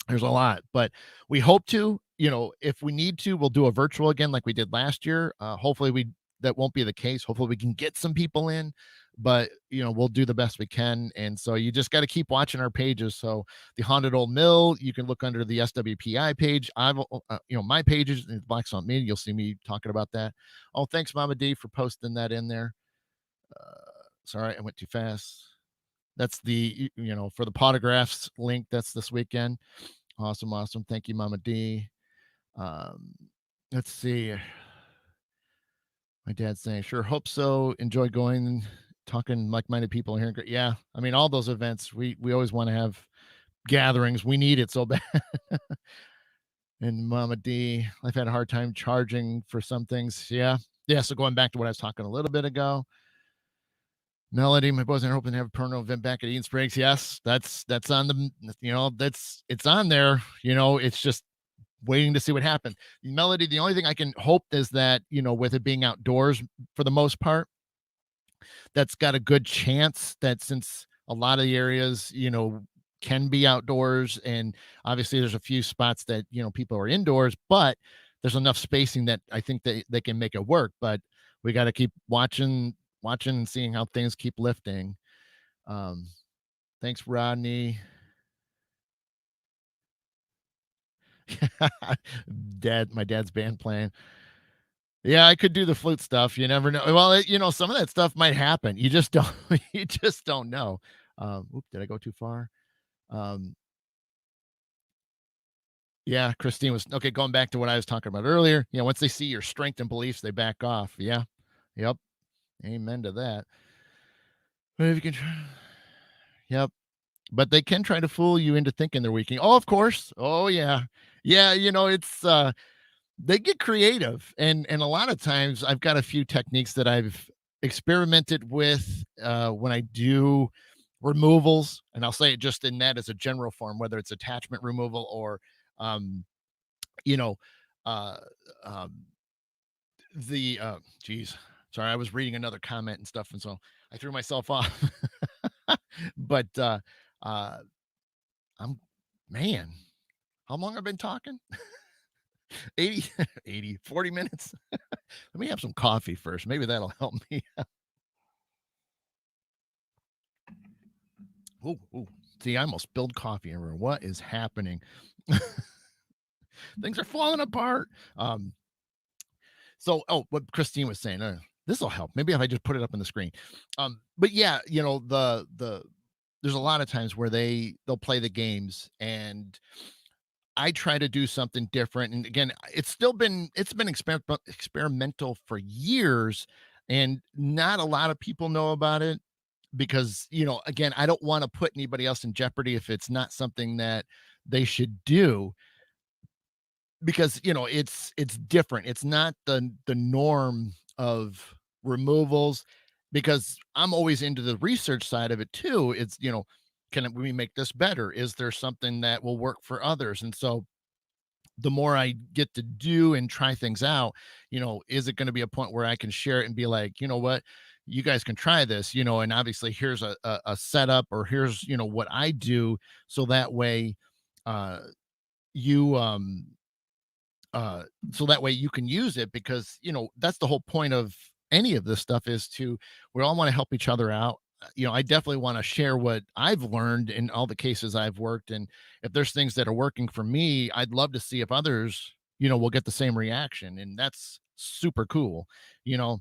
There's a lot, but we hope to, if we need to, we'll do a virtual again like we did last year. Hopefully that won't be the case. Hopefully we can get some people in, but we'll do the best we can. And so you just got to keep watching our pages. So the Haunted Old Mill, you can look under the SWPI page. My pages in Black Swamp Media, you'll see me talking about that. Oh, thanks, Mama D, for posting that in there. Sorry, I went too fast. That's for the Potographs link. That's this weekend. Awesome, awesome. Thank you, Mama D. Um, let's see. My dad's saying, sure, hope so. Enjoy going, talking like-minded people here. Yeah, I mean, all those events, we always want to have gatherings. We need it so bad. And Mama D, I've had a hard time charging for some things. Yeah. Yeah. So going back to what I was talking a little bit ago. Melody, my boys are hoping to have a porno event back at Eden Springs. Yes, that's on the it's on there. It's just waiting to see what happens. Melody, the only thing I can hope is that, with it being outdoors for the most part, that's got a good chance that since a lot of the areas, can be outdoors, and obviously there's a few spots that, people are indoors, but there's enough spacing that I think they can make it work. But we got to keep watching and seeing how things keep lifting. Um, thanks, Rodney. My dad's band playing. Yeah, I could do the flute stuff. You never know. Well, some of that stuff might happen. You just don't. You just don't know. Oop, did I go too far? Um, yeah, Christine was okay. Going back to what I was talking about earlier. Once they see your strength and beliefs, they back off. Yeah. Yep. Amen to that. But if you can try, yep. But they can try to fool you into thinking they're weakening. Oh, of course. Oh, yeah. Yeah, it's they get creative, and a lot of times I've got a few techniques that I've experimented with when I do removals, and I'll say it just in that as a general form, whether it's attachment removal or um, you know, uh um geez. Sorry, I was reading another comment and stuff, and so I threw myself off. But uh I'm man, how long I've been talking? 80, 80, 40 minutes. Let me have some coffee first. Maybe that'll help me. Ooh, ooh. See, I almost spilled coffee everywhere. What is happening? Things are falling apart. What Christine was saying, this will help. Maybe if I just put it up on the screen. But yeah, there's a lot of times where they'll play the games, and I try to do something different. And again, it's been experimental for years, and not a lot of people know about it because, again, I don't want to put anybody else in jeopardy if it's not something that they should do, because it's different. It's not the norm of removals, because I'm always into the research side of it too. It's, can we make this better? Is there something that will work for others? And so the more I get to do and try things out, is it going to be a point where I can share it and be like, you know what, you guys can try this, and obviously here's a setup, or here's, what I do. So that way, uh, you, uh, so that way you can use it, because, that's the whole point of any of this stuff, is to, we all want to help each other out. I definitely want to share what I've learned in all the cases I've worked, and if there's things that are working for me, I'd love to see if others, will get the same reaction, and that's super cool, you know.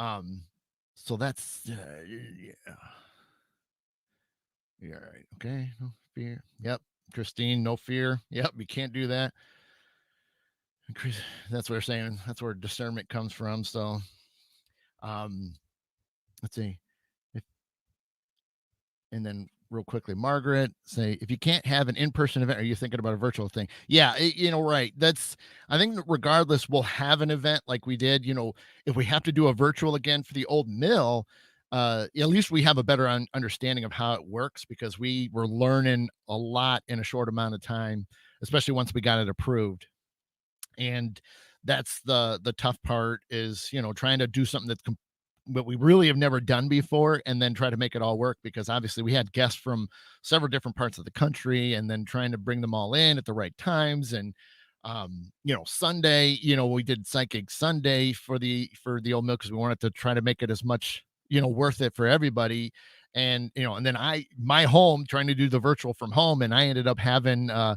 Um, so that's yeah, yeah, right. Okay, no fear. Yep, Christine, no fear. Yep, we can't do that. That's what we're saying. That's where discernment comes from. So, um, let's see. If, and then real quickly, Margaret, say, if you can't have an in-person event, are you thinking about a virtual thing? Yeah, right. I think that regardless, we'll have an event like we did. If we have to do a virtual again for the old mill, at least we have a better understanding of how it works, because we were learning a lot in a short amount of time, especially once we got it approved. And that's the tough part, is trying to do something that's what we really have never done before, and then try to make it all work, because obviously we had guests from several different parts of the country, and then trying to bring them all in at the right times. And Sunday, we did psychic Sunday for the old mill, because we wanted to try to make it as much, worth it for everybody. And and then my home, trying to do the virtual from home, and I ended up having uh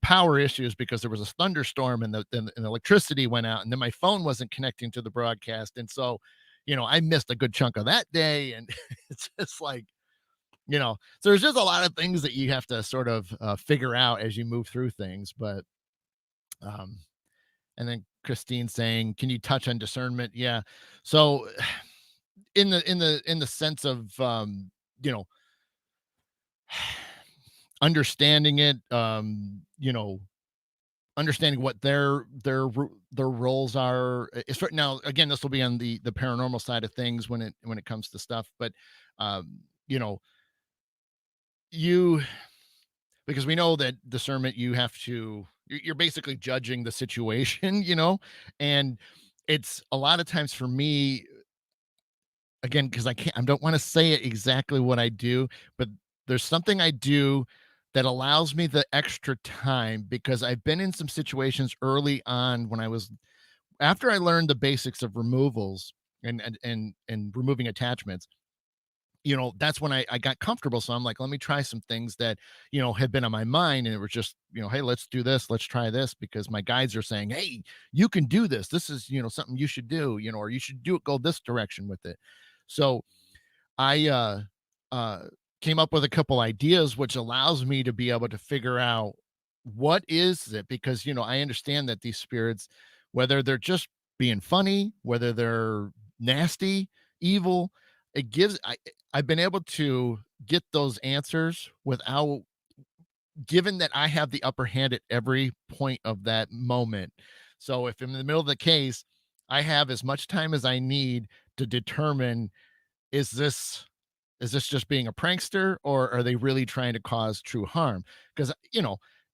power issues, because there was a thunderstorm, and the electricity went out, and then my phone wasn't connecting to the broadcast, and so I missed a good chunk of that day. And it's just like, so there's just a lot of things that you have to sort of figure out as you move through things. But um and then Christine saying, can you touch on discernment? Yeah. So in the sense of you know understanding it, understanding what their roles are. Now, again, this will be on the paranormal side of things when it comes to stuff. But um you know you because we know that discernment, you have to, you're basically judging the situation, and it's a lot of times for me, again, because I don't want to say it exactly what I do, but there's something I do that allows me the extra time, because I've been in some situations early on, when I was, after I learned the basics of removals, and removing attachments. that's when I got comfortable. So I'm like, let me try some things that, had been on my mind. And it was just, hey, let's do this. Let's try this because my guides are saying, hey, you can do this. This is, something you should do, or you should do it, go this direction with it. So I uh came up with a couple ideas, which allows me to be able to figure out what is it, because I understand that these spirits, whether they're just being funny, whether they're nasty, evil, I've been able to get those answers without, given that I have the upper hand at every point of that moment. So if I'm in the middle of the case, I have as much time as I need to determine, is this is this just being a prankster, or are they really trying to cause true harm? Because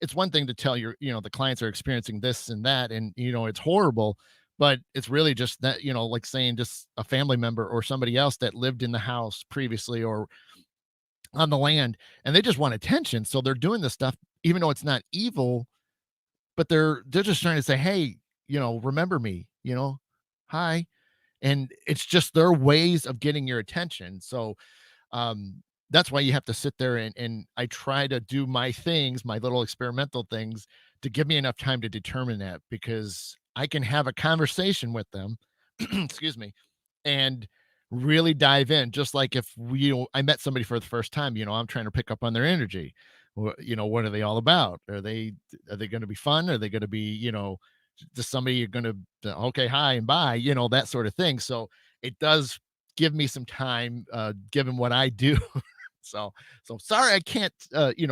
it's one thing to tell the clients are experiencing this and that, and it's horrible, but it's really just that, like saying just a family member or somebody else that lived in the house previously or on the land, and they just want attention. So they're doing this stuff even though it's not evil, but they're just trying to say, hey, remember me, hi. And it's just their ways of getting your attention. So that's why you have to sit there, and I try to do my things, my little experimental things, to give me enough time to determine that, because I can have a conversation with them, excuse me, and really dive in. Just like if I met somebody for the first time, I'm trying to pick up on their energy. What are they all about? Are they going to be fun? Are they going to be, just somebody you're going to, okay, hi and bye, that sort of thing. So it does give me some time, given what I do. so so sorry I can't,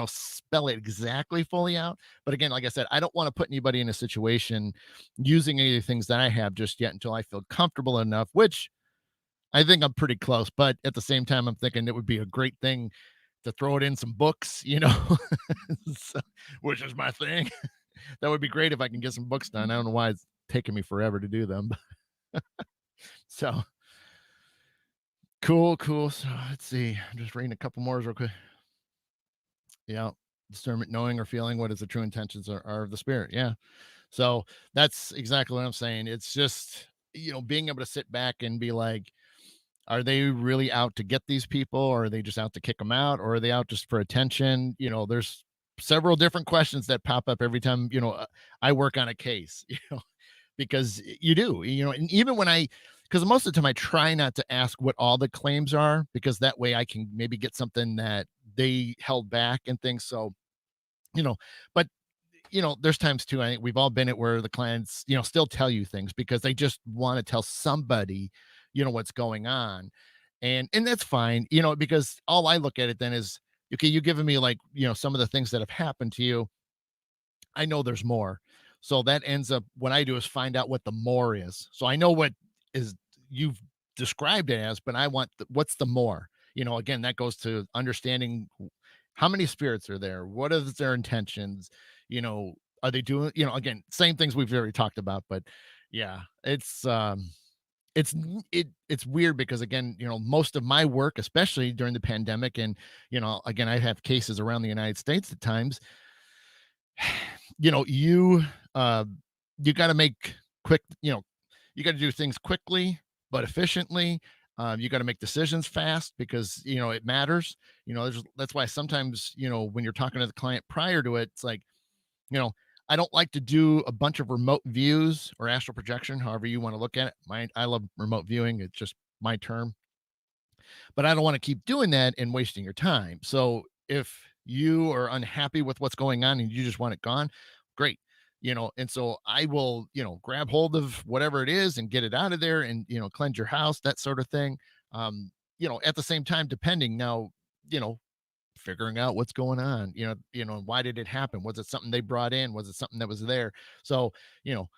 spell it exactly fully out. But again, like I said, I don't want to put anybody in a situation using any of the things that I have just yet until I feel comfortable enough, which I think I'm pretty close. But at the same time, I'm thinking it would be a great thing to throw it in some books, so, which is my thing. That would be great if I can get some books done. I don't know why it's taking me forever to do them. So cool, cool. So let's see. I'm just reading a couple more real quick. Yeah. Discernment, knowing or feeling what is the true intentions are of the spirit. Yeah. So that's exactly what I'm saying. It's just, being able to sit back and be like, are they really out to get these people, or are they just out to kick them out, or are they out just for attention? There's several different questions that pop up every time, I work on a case, because you do, and even when because most of the time I try not to ask what all the claims are, because that way I can maybe get something that they held back and things. So, you know, but there's times too, I think we've all been it, where the clients, still tell you things because they just want to tell somebody, what's going on. And that's fine, because all I look at it then is, okay, you giving me, like, some of the things that have happened to you. I know there's more. So that ends up, what I do is find out what the more is. So I know what is you've described it as, but I want what's the more. Again, that goes to understanding how many spirits are there, what is their intentions, are they doing, again, same things we've already talked about. But yeah, it's weird because, again, most of my work, especially during the pandemic, and again, I have cases around the United States at times. you know, you uh you got to make quick, you got to do things quickly but efficiently. You got to make decisions fast because it matters. That's why sometimes, when you're talking to the client prior to it, it's like, you know I don't like to do a bunch of remote views or astral projection, however you want to look at it. I love remote viewing, it's just my term. But I don't want to keep doing that and wasting your time. So if you are unhappy with what's going on and you just want it gone, great. And so I will, grab hold of whatever it is and get it out of there, and, cleanse your house, that sort of thing. At the same time, depending now, you know, figuring out what's going on, why did it happen? Was it something they brought in? Was it something that was there? So, you know,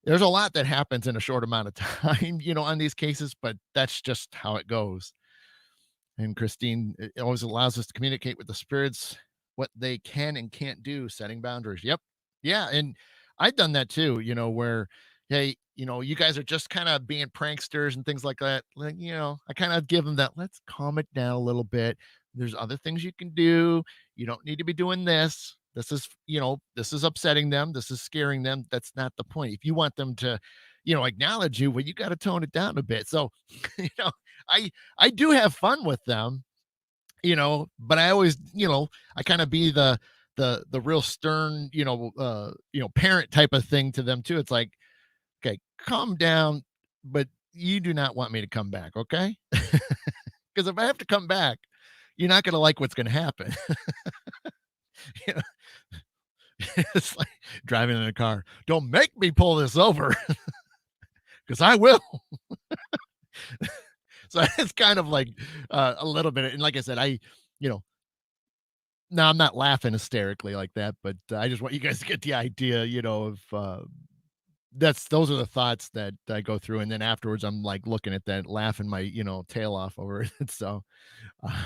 there's a lot that happens in a short amount of time, on these cases, but that's just how it goes. And Christine, it always allows us to communicate with the spirits what they can and can't do, setting boundaries. Yep. Yeah. And I've done that too, where, hey, you guys are just kind of being pranksters and things like that. Like, I kind of give them that, let's calm it down a little bit. There's other things you can do. You don't need to be doing this. This is upsetting them. This is scaring them. That's not the point. If you want them to, acknowledge you, well, you got to tone it down a bit. So, you know, I do have fun with them, but I always, I kind of be the real stern, parent type of thing to them too. It's like, okay, calm down, but you do not want me to come back, okay? Because if I have to come back, you're not going to like what's going to happen. You know, it's like driving in a car. Don't make me pull this over because I will. So it's kind of like a little bit. And like I said, you know, no, I'm not laughing hysterically like that, but I just want you guys to get the idea, of those are the thoughts that I go through. And then afterwards, I'm like looking at that, laughing my, tail off over it. So, uh,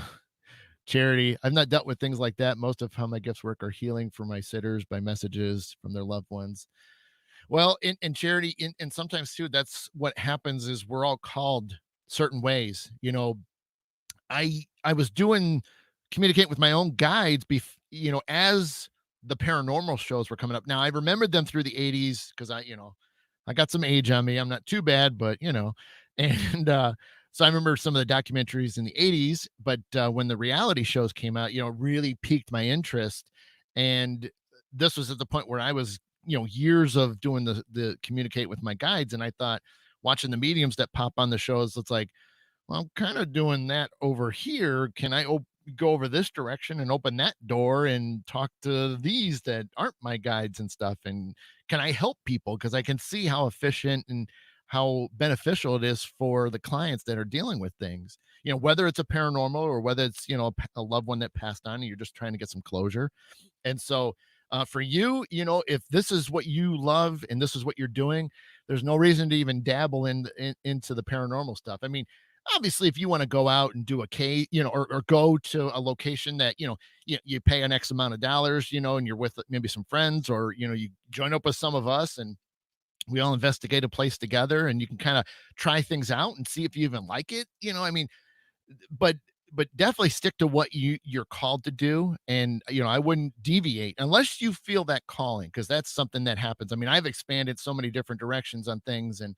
charity, I've not dealt with things like that. Most of how my gifts work are healing for my sitters by messages from their loved ones. Well, in charity, and sometimes too, that's what happens is we're all called certain ways. I was doing communicate with my own guides as the paranormal shows were coming up. Now I remembered them through the 80s because I got some age on me. I'm not too bad, but and so I remember some of the documentaries in the 80s, but when the reality shows came out, really piqued my interest. And this was at the point where I was, years of doing the communicate with my guides. And I thought watching the mediums that pop on the shows, it's like, well, I'm kind of doing that over here. Can I go over this direction and open that door and talk to these that aren't my guides and stuff? And can I help people? Because I can see how efficient and how beneficial it is for the clients that are dealing with things, whether it's a paranormal or whether it's, a loved one that passed on and you're just trying to get some closure. And so, for you, if this is what you love and this is what you're doing, there's no reason to even dabble into the paranormal stuff. I mean, obviously, if you want to go out and do a case, or go to a location that, you pay an X amount of dollars, and you're with maybe some friends, or, you join up with some of us and we all investigate a place together and you can kind of try things out and see if you even like it. I mean, but definitely stick to what you're called to do. And I wouldn't deviate unless you feel that calling, because that's something that happens. I mean, I've expanded so many different directions on things, and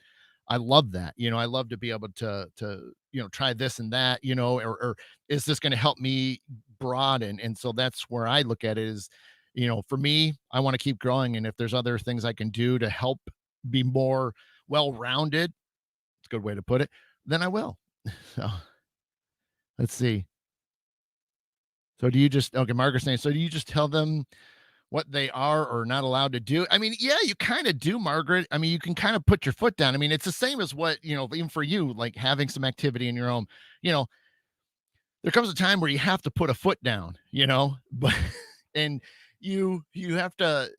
I love that. I love to be able to try this and that, or is this going to help me broaden? And so that's where I look at it is, for me, I want to keep growing, and if there's other things I can do to help be more well-rounded, it's a good way to put it, then I will. So let's see. So do you just okay, Margaret's saying, so do you just tell them what they are or not allowed to do? I mean, yeah, you kind of do, Margaret. I mean, you can kind of put your foot down. I mean, it's the same as what, even for you, like having some activity in your home, you know, there comes a time where you have to put a foot down, but and you have to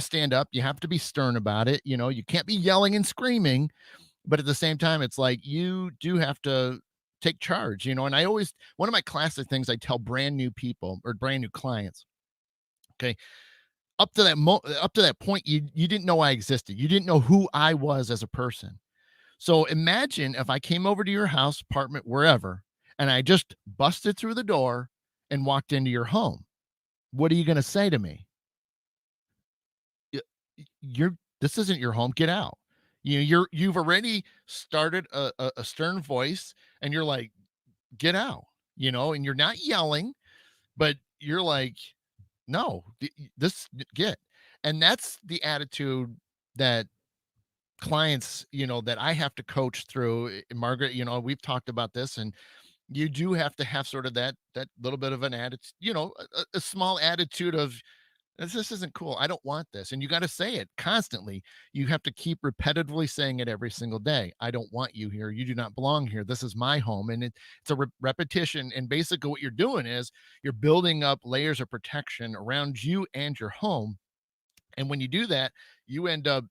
stand up, you have to be stern about it, you can't be yelling and screaming, but at the same time, it's like you do have to take charge, and I always one of my classic things I tell brand new people or brand new clients, okay, up to that point, you didn't know I existed. You didn't know who I was as a person. So imagine if I came over to your house, apartment, wherever, and I just busted through the door and walked into your home. What are you going to say to me? Y- You're this isn't your home. Get out. You've already started a stern voice, and you're like, get out. And you're not yelling, but you're like, no, this get. And that's the attitude that clients, that I have to coach through. Margaret, we've talked about this, and you do have to have sort of that little bit of an attitude, a small attitude of this isn't cool. I don't want this. And you got to say it constantly. You have to keep repetitively saying it every single day. I don't want you here. You do not belong here. This is my home. And it's a repetition. And basically, what you're doing is you're building up layers of protection around you and your home. And when you do that, you end up,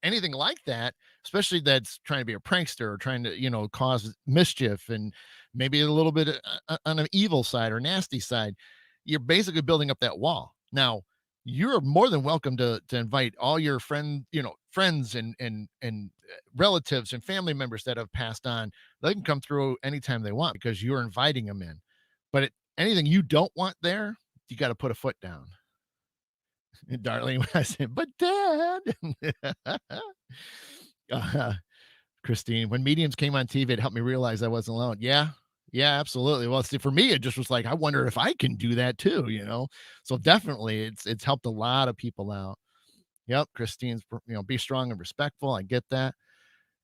anything like that, especially that's trying to be a prankster or trying to, cause mischief and maybe a little bit on an evil side or nasty side, you're basically building up that wall. Now, you're more than welcome to invite all your friends and relatives and family members that have passed on. They can come through anytime they want because you're inviting them in. But anything you don't want there, you got to put a foot down. Darling, when I said, but dad, uh, Christine, when mediums came on TV, it helped me realize I wasn't alone. Yeah. Yeah, absolutely. Well, see, for me, it just was like, I wonder if I can do that too, So definitely it's helped a lot of people out. Yep, Christine's, be strong and respectful. I get that.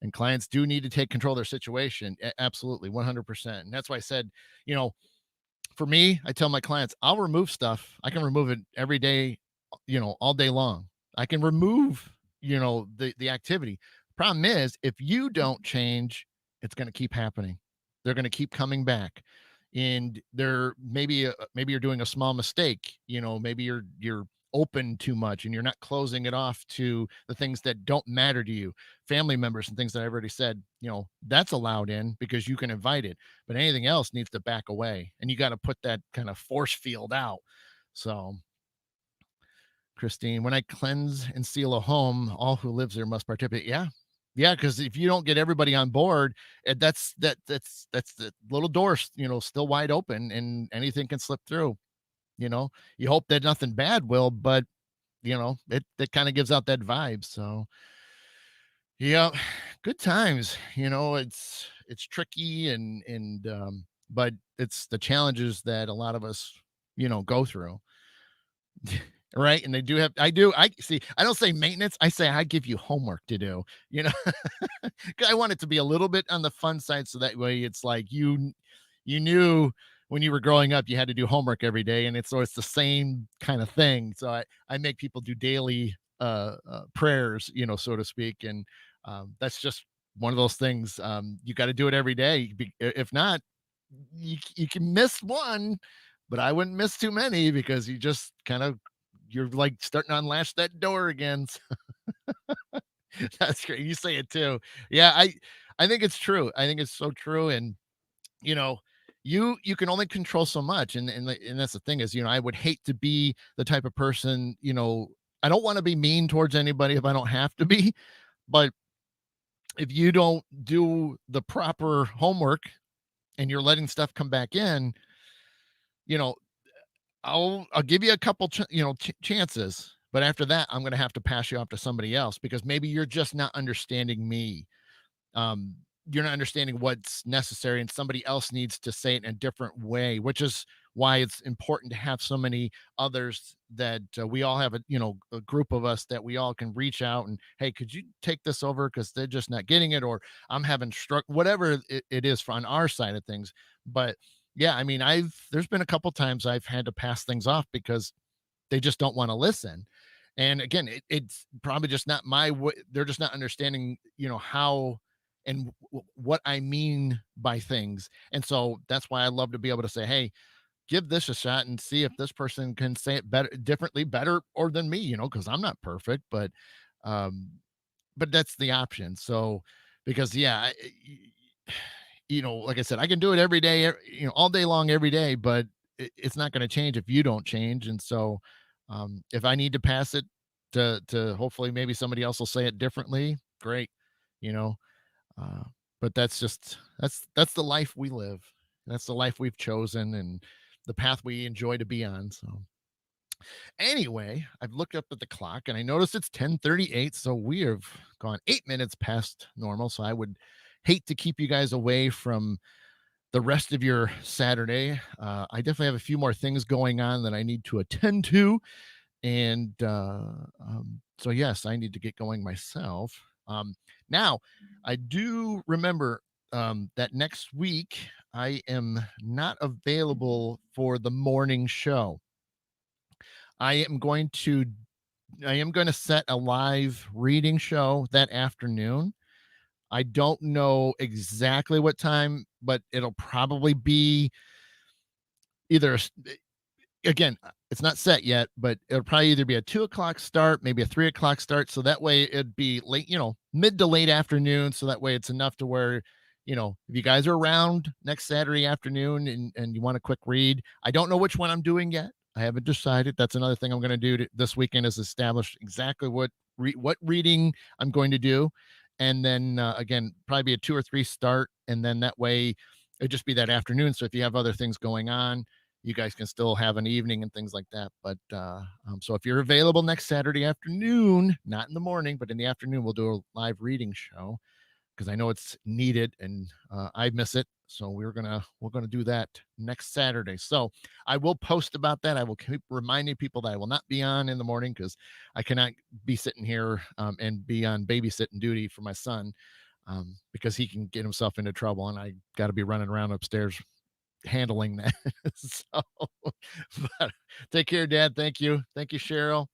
And clients do need to take control of their situation. Absolutely, 100%. And that's why I said, you know, for me, I tell my clients, I'll remove stuff. I can remove it every day, all day long. I can remove, the activity. Problem is, if you don't change, it's going to keep happening. They're going to keep coming back. And they're maybe you're doing a small mistake, maybe you're open too much and you're not closing it off to the things that don't matter to you, family members and things that I've already said, that's allowed in because you can invite it, but anything else needs to back away and you got to put that kind of force field out. So, Christine, when I cleanse and seal a home, all who lives there must participate. Yeah. Yeah, because if you don't get everybody on board, that's the little door, still wide open and anything can slip through. You know, you hope that nothing bad will, but it kind of gives out that vibe. So yeah, good times. It's tricky but it's the challenges that a lot of us, go through. Right. And I see, I don't say maintenance. I say I give you homework to do, you know, 'cause I want it to be a little bit on the fun side. So that way it's like you knew when you were growing up, you had to do homework every day. And it's the same kind of thing. So I make people do daily prayers, so to speak. And that's just one of those things. You got to do it every day. If not, you can miss one, but I wouldn't miss too many because you just kind of you're like starting to unlatch that door again. That's great. You say it too. Yeah, I think it's true. I think it's so true. And you know, you can only control so much. And that's the thing is, I would hate to be the type of person, I don't want to be mean towards anybody if I don't have to be. But if you don't do the proper homework and you're letting stuff come back in, you know, I'll give you a couple chances, but after that I'm going to have to pass you off to somebody else because maybe you're just not understanding me. um you're not understanding what's necessary and somebody else needs to say it in a different way, which is why it's important to have so many others that we all have a group of us that we all can reach out and, hey, could you take this over because they're just not getting it, or I'm having struck whatever it is on our side of things. But yeah, I mean, there's been a couple times I've had to pass things off because they just don't want to listen. And again, it's probably just not my way. They're just not understanding, how and what I mean by things. And so that's why I love to be able to say, hey, give this a shot and see if this person can say it better, differently, better, or than me, because I'm not perfect, um, but that's the option. So, because yeah, like I said, I can do it every day, all day long, every day, but it's not going to change if you don't change. And so, if I need to pass it to hopefully maybe somebody else will say it differently, great, you know. Uh, but that's the life we live. That's the life we've chosen and the path we enjoy to be on. So anyway, I've looked up at the clock and I noticed it's 10:38. So we have gone 8 minutes past normal. So I would hate to keep you guys away from the rest of your Saturday. I definitely have a few more things going on that I need to attend to. And so, yes, I need to get going myself. Now, I do remember that next week I am not available for the morning show. I am going to set a live reading show that afternoon. I don't know exactly what time, but it'll probably be either again, it's not set yet, but it'll probably either be a 2 o'clock start, maybe a 3 o'clock start. So that way it'd be late, mid to late afternoon. So that way it's enough to where, if you guys are around next Saturday afternoon and you want a quick read, I don't know which one I'm doing yet. I haven't decided. That's another thing I'm going to do this weekend is establish exactly what reading I'm going to do. And then again, probably be a 2 or 3 start. And then that way it'd just be that afternoon. So if you have other things going on, you guys can still have an evening and things like that. But so if you're available next Saturday afternoon, not in the morning, but in the afternoon, we'll do a live reading show because I know it's needed and I miss it. So we're gonna do that next Saturday. So I will post about that. I will keep reminding people that I will not be on in the morning because I cannot be sitting here and be on babysitting duty for my son because he can get himself into trouble, and I got to be running around upstairs handling that. So, but take care, Dad. Thank you, Cheryl.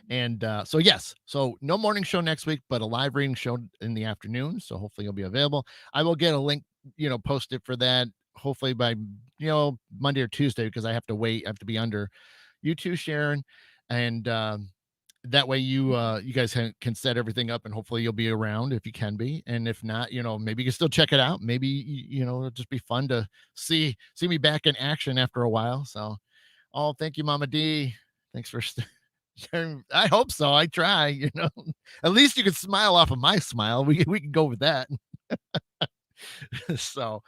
And so yes, so no morning show next week, but a live reading show in the afternoon. So hopefully you'll be available. I will get a link, posted for that hopefully by Monday or Tuesday because I have to wait. I have to be under you too, Sharon, and that way you guys can set everything up, and hopefully you'll be around if you can be, and if not, maybe you can still check it out. Maybe it'll just be fun to see me back in action after a while. So, oh, thank you, Mama D. Thanks for I hope so. I try, At least you can smile off of my smile. We can go with that. So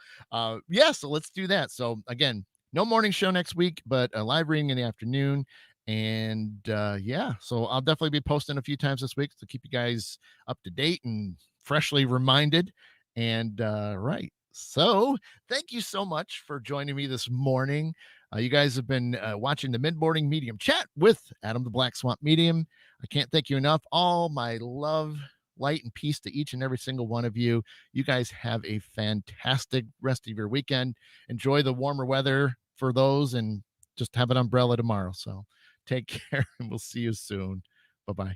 yeah, so let's do that. So again, no morning show next week, but a live reading in the afternoon. And yeah, so I'll definitely be posting a few times this week to keep you guys up to date and freshly reminded. And right. So thank you so much for joining me this morning. You guys have been watching the mid-morning medium chat with Adam the Black Swamp Medium. I can't thank you enough. All my love, light, and peace to each and every single one of you. You guys have a fantastic rest of your weekend. Enjoy the warmer weather for those, and just have an umbrella tomorrow. So take care, and we'll see you soon. Bye bye.